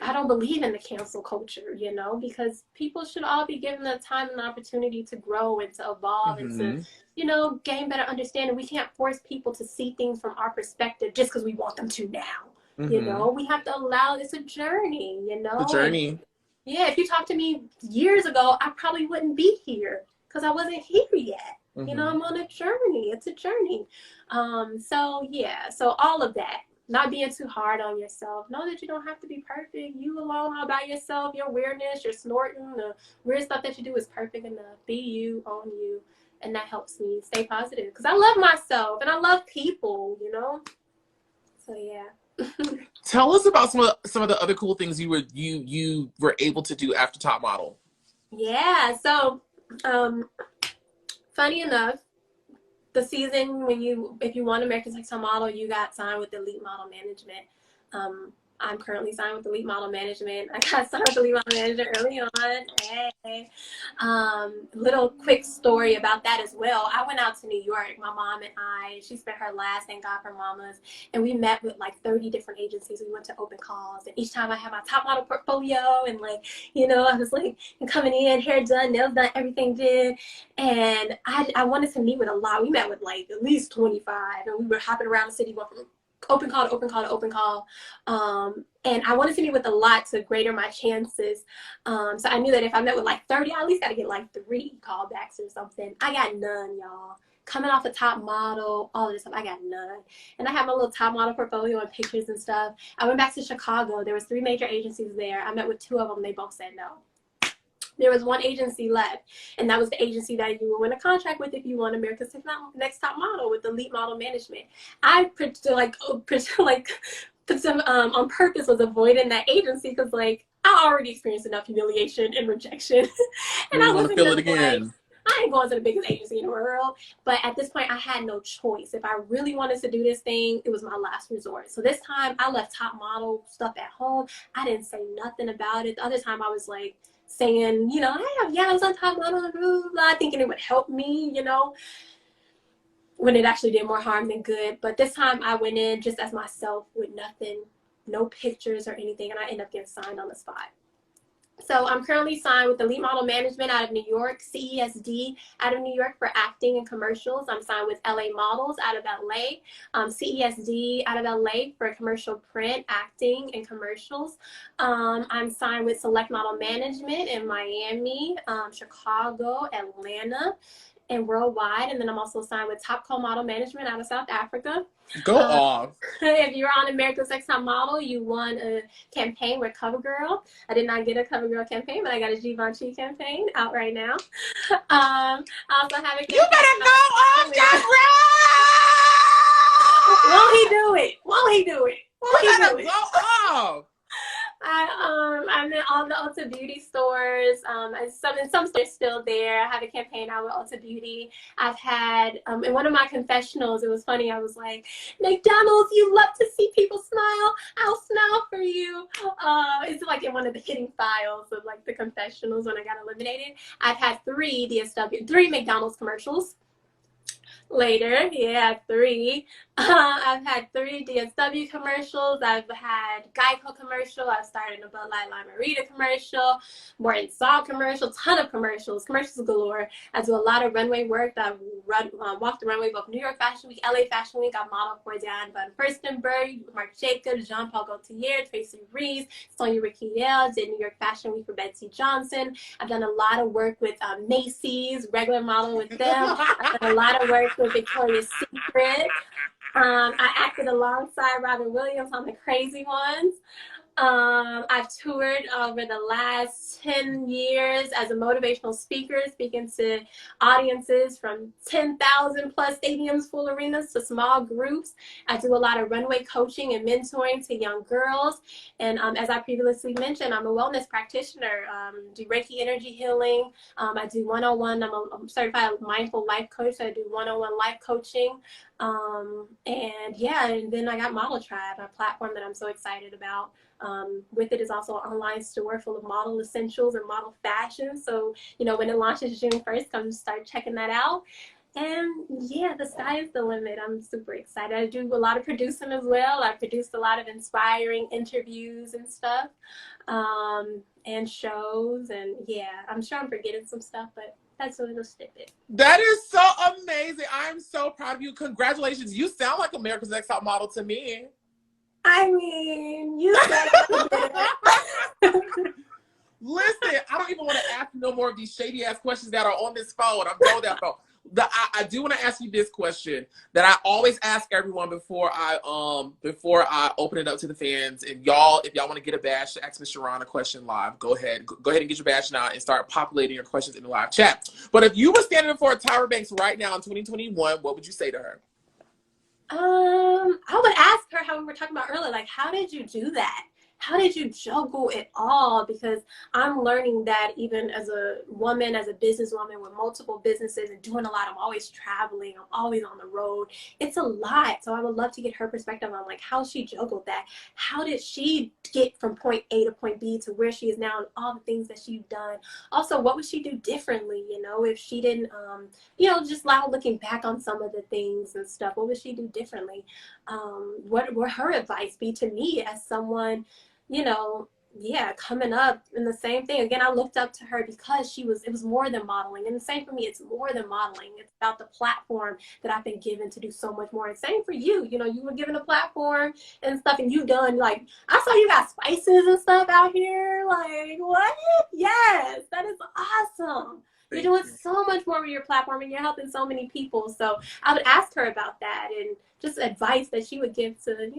A: I don't believe in the cancel culture, you know, because people should all be given the time and the opportunity to grow and to evolve and to, you know, gain better understanding. We can't force people to see things from our perspective just because we want them to now. You know, we have to allow it's a journey, you know.
C: The journey.
A: And, yeah, if you talked to me years ago, I probably wouldn't be here because I wasn't here yet. You know, I'm on a journey. It's a journey. So yeah, so all of that. Not being too hard on yourself. Know that you don't have to be perfect. You alone all by yourself. Your weirdness, your snorting, the weird stuff that you do is perfect enough. Be you, own you. And that helps me stay positive. Because I love myself and I love people, you know? So, yeah.
C: Tell us about some of the other cool things you were able to do after Top Model.
A: Yeah. So, funny enough, the season if you won America's Next Top Model, you got signed with Elite Model Management. I'm currently signed with Elite Model Management. I got signed with Elite Model Management early on. Hey. Little quick story about that as well. I went out to New York. My mom and she spent her last, thank God for mamas, and we met with like 30 different agencies. We went to open calls, and each time I had my top model portfolio, and like, you know, I was like coming in, hair done, nails done, everything did, and I wanted to meet with a lot. We met with like at least 25, and we were hopping around the city, going from open call to open call to open call. And I wanted to meet with a lot to greater my chances. So I knew that if I met with like 30, I at least got to get like 3 callbacks or something. I got none, y'all. Coming off a top model, all of this stuff, I got none. And I had my little top model portfolio and pictures and stuff. I went back to Chicago. There was 3 major agencies there. I met with 2 of them. They both said no. There was 1 agency left, and that was the agency that you would win a contract with if you won America's Next Top Model with Elite Model Management. I on purpose was avoiding that agency because like I already experienced enough humiliation and rejection, and I wasn't
C: feel it
A: gonna,
C: again.
A: like, I ain't going to the biggest agency in the world. But at this point, I had no choice. If I really wanted to do this thing, it was my last resort. So this time, I left top model stuff at home. I didn't say nothing about it. The other time, I was like saying, you know, hey, I was on top model, blah, blah, thinking it would help me, you know, when it actually did more harm than good. But this time, I went in just as myself with nothing, no pictures or anything, and I ended up getting signed on the spot. So I'm currently signed with Elite Model Management out of New York, CESD out of New York for acting and commercials. I'm signed with LA Models out of LA, CESD out of LA for commercial print, acting, and commercials. I'm signed with Select Model Management in Miami, Chicago, Atlanta, and worldwide. And then I'm also signed with Top Co-Model Management out of South Africa.
C: Go off.
A: If you're on America's Next Top Model, you won a campaign with CoverGirl. I did not get a CoverGirl campaign, but I got a Givenchy campaign out right now. I also have a campaign.
C: You better go off that road!
A: Won't he do it? Won't he do it? Won't he do it?
C: Go off!
A: I'm in all the Ulta Beauty stores. And some stores still there. I have a campaign out with Ulta Beauty. I've had in one of my confessionals, it was funny. I was like, McDonald's, you love to see people smile. I'll smile for you. It's like in one of the hidden files of like the confessionals when I got eliminated. I've had 3 McDonald's commercials. Later, yeah, 3. I've had 3 DSW commercials. I've had Geico commercial. I've started a Bud Light Lime-A-Rita commercial, Morton Salt commercial, ton of commercials galore. I do a lot of runway work. I've walked the runway both New York Fashion Week, LA Fashion Week. I've modeled for Dan Van Furstenberg, Marc Jacobs, Jean-Paul Gaultier, Tracy Reeves, Sonia Riquiel, did New York Fashion Week for Betsy Johnson. I've done a lot of work with Macy's, regular modeling with them. I've done a lot of work with Victoria's Secret. I acted alongside Robin Williams on The Crazy Ones. I've toured over the last 10 years as a motivational speaker, speaking to audiences from 10,000 plus stadiums, full arenas to small groups. I do a lot of runway coaching and mentoring to young girls. And as I previously mentioned, I'm a wellness practitioner, do Reiki energy healing. I do one-on-one. I'm a certified mindful life coach, so I do one-on-one life coaching. And yeah, and then I got Model Tribe, a platform that I'm so excited about. With it is also an online store full of model essentials and model fashion. So, you know, when it launches June 1st, come start checking that out. And yeah, the sky is the limit. I'm super excited. I do a lot of producing as well. I produced a lot of inspiring interviews and stuff, and shows. And yeah, I'm sure I'm forgetting some stuff, but that's a little snippet.
C: That is so amazing. I'm so proud of you. Congratulations. You sound like America's Next Top Model to me.
A: I mean, you said
C: Listen, I don't even want to ask you no more of these shady ass questions that are on this phone. I'm done with that phone. I do want to ask you this question that I always ask everyone before I open it up to the fans. And y'all, if y'all want to get a badge to ask Miss ShaRaun a question live, go ahead and get your badge now and start populating your questions in the live chat. But if you were standing before Tyra Banks right now in 2021, what would you say to her?
A: I would ask her how we were talking about earlier, like, how did you do that? How did you juggle it all? Because I'm learning that even as a woman, as a businesswoman with multiple businesses and doing a lot, I'm always traveling, I'm always on the road. It's a lot. So I would love to get her perspective on like how she juggled that. How did she get from point A to point B to where she is now and all the things that she's done? Also, what would she do differently, you know, if she didn't, just now looking back on some of the things and stuff, what would she do differently? What would her advice be to me as someone, coming up in the same thing? Again, I looked up to her because it was more than modeling. And the same for me, it's more than modeling. It's about the platform that I've been given to do so much more. And same for you, you were given a platform and stuff, and you've done, like, I saw you got spices and stuff out here. Like, what? Yes, that is awesome. You're doing so much more with your platform, and you're helping so many people. So I would ask her about that and just advice that she would give to,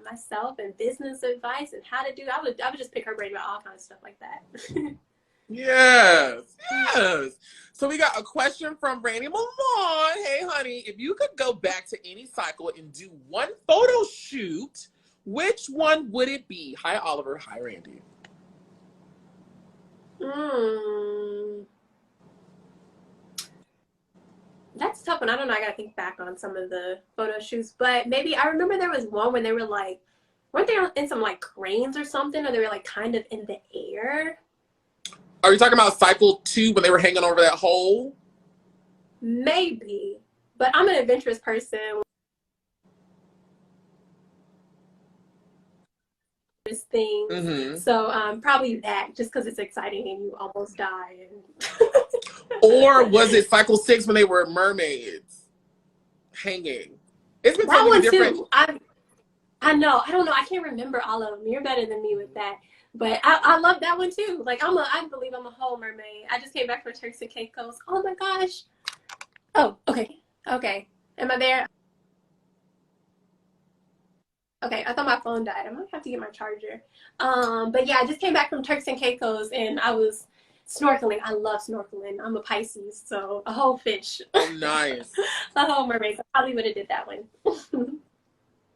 A: myself, and business advice and how to do. I would just pick her brain about all kinds of stuff like that.
C: Yes. So we got a question from Randy Milan. Hey, honey, if you could go back to any cycle and do one photo shoot, which one would it be? Hi, Oliver. Hi, Randy.
A: That's a tough one. I don't know. I gotta think back on some of the photo shoots, but maybe I remember there was one when they were like, weren't they in some like cranes or something, or they were like kind of in the air?
C: Are you talking about cycle 2 when they were hanging over that hole?
A: Maybe, but I'm an adventurous person. This thing, so probably that, just because it's exciting and you almost die. And
C: or was it cycle 6 when they were mermaids hanging? It's been
A: that one
C: different.
A: Too. I know. I don't know. I can't remember all of them. You're better than me with that. But I love that one too. Like I believe I'm a whole mermaid. I just came back from Turks and Caicos. Oh my gosh. Oh, okay. Am I there? Okay, I thought my phone died. I might have to get my charger. But yeah, I just came back from Turks and Caicos and I was snorkeling. I love snorkeling. I'm a Pisces, so a whole fish.
C: Oh, nice.
A: A whole mermaid. So I probably would have did that one.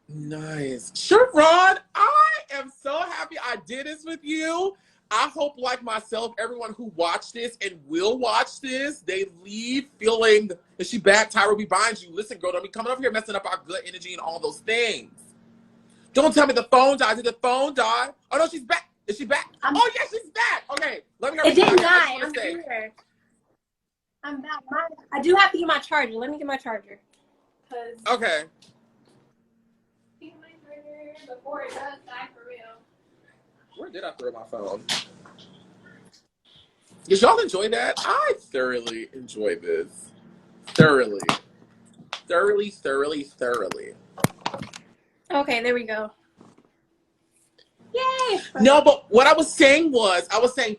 C: Nice. ShaRaun, I am so happy I did this with you. I hope, like myself, everyone who watched this and will watch this, they leave feeling, is she back? Tyra, we bind you. Listen, girl, don't be coming over here messing up our good energy and all those things. Don't tell me the phone died. Did the phone die? Oh, no, she's back. Is she back? Oh, yeah, she's back. Okay. Let me hear.
A: It didn't die. I'm here. I'm back. I do have to get my charger. Let me get my charger.
C: Okay.
A: Before it does die for real.
C: Where did I throw my phone? Did y'all enjoy that? I thoroughly enjoyed this. Thoroughly.
A: Okay, there we go. Yay!
C: No, but what I was saying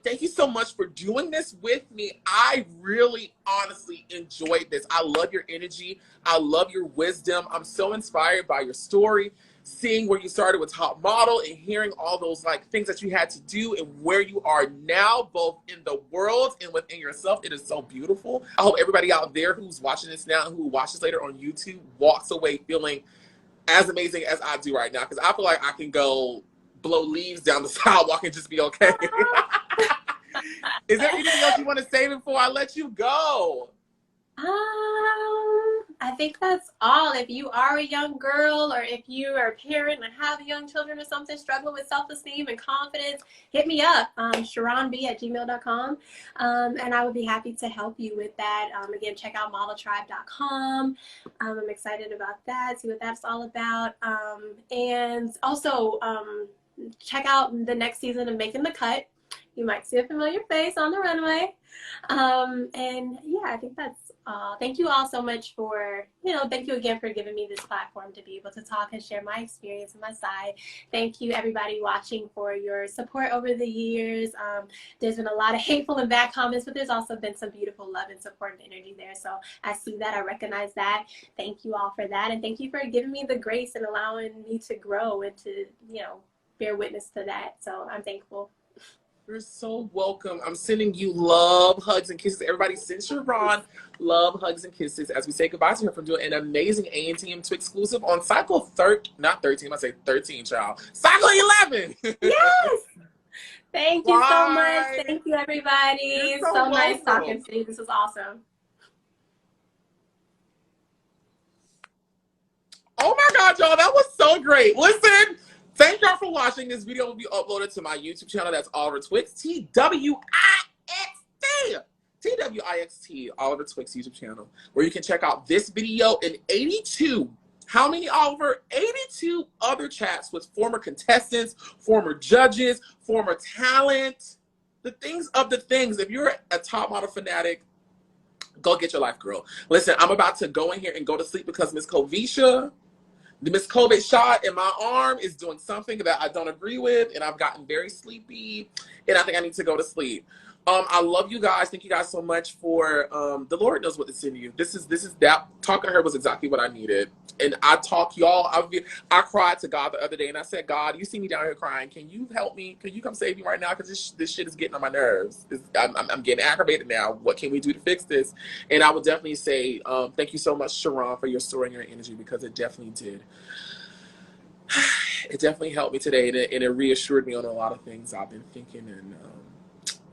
C: thank you so much for doing this with me. I really, honestly enjoyed this. I love your energy. I love your wisdom. I'm so inspired by your story, seeing where you started with Top Model and hearing all those like things that you had to do and where you are now, both in the world and within yourself. It is so beautiful. I hope everybody out there who's watching this now and who watches later on YouTube walks away feeling as amazing as I do right now, because I feel like I can go blow leaves down the sidewalk and just be okay. Is there anything else you want to say before I let you go?
A: I think that's all. If you are a young girl or if you are a parent and have young children or something struggling with self-esteem and confidence, hit me up, ShaRaunB@gmail.com, and I would be happy to help you with that. Again, check out modeltribe.com. I'm excited about that, see what that's all about. And also check out the next season of Making the Cut. You might see a familiar face on the runway. And yeah, I think that's all. Thank you all so much for, thank you again for giving me this platform to be able to talk and share my experience and my side. Thank you everybody watching for your support over the years. There's been a lot of hateful and bad comments, but there's also been some beautiful love and support and energy there. So I see that, I recognize that. Thank you all for that. And thank you for giving me the grace and allowing me to grow and to, bear witness to that. So I'm thankful.
C: You're so welcome. I'm sending you love, hugs, and kisses. Everybody send ShaRaun love, hugs, and kisses as we say goodbye to her for doing an amazing A&TM to exclusive on cycle 13, child. Cycle 11.
A: Yes. Thank you so much.
C: Bye.
A: Thank you, everybody.
C: You're
A: So
C: so
A: nice
C: welcome.
A: talking to you. This was awesome.
C: Oh my God, y'all, that was so great. Listen, thank y'all for watching. This video will be uploaded to my YouTube channel. That's Oliver Twixt, T-W-I-X-T, Oliver Twixt YouTube channel, where you can check out this video and 82, how many, Oliver? 82 other chats with former contestants, former judges, former talent, the things of the things. If you're a top model fanatic, go get your life, girl. Listen, I'm about to go in here and go to sleep because Miss Kovisha, the Miss COVID shot in my arm is doing something that I don't agree with, and I've gotten very sleepy, and I think I need to go to sleep. I love you guys. Thank you guys so much for the Lord knows what to send you. This is that talking to her was exactly what I needed. And I talk, y'all. I cried to God the other day, and I said, God, you see me down here crying. Can you help me? Can you come save me right now? Because this shit is getting on my nerves. I'm getting aggravated now. What can we do to fix this? And I would definitely say thank you so much, ShaRaun, for your story and your energy, because it definitely did. It definitely helped me today, and it reassured me on a lot of things I've been thinking. And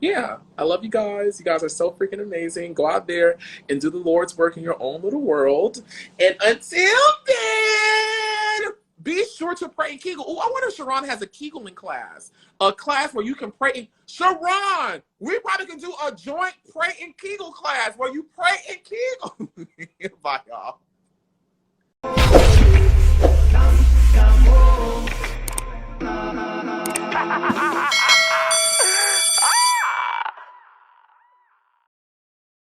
C: yeah, I love you guys. You guys are so freaking amazing. Go out there and do the Lord's work in your own little world. And until then, be sure to pray and Kegel. Oh, I wonder if ShaRaun has a Kegeling class. A class where you can pray. ShaRaun, we probably can do a joint pray and Kegel class where you pray and Kegel. Bye, y'all.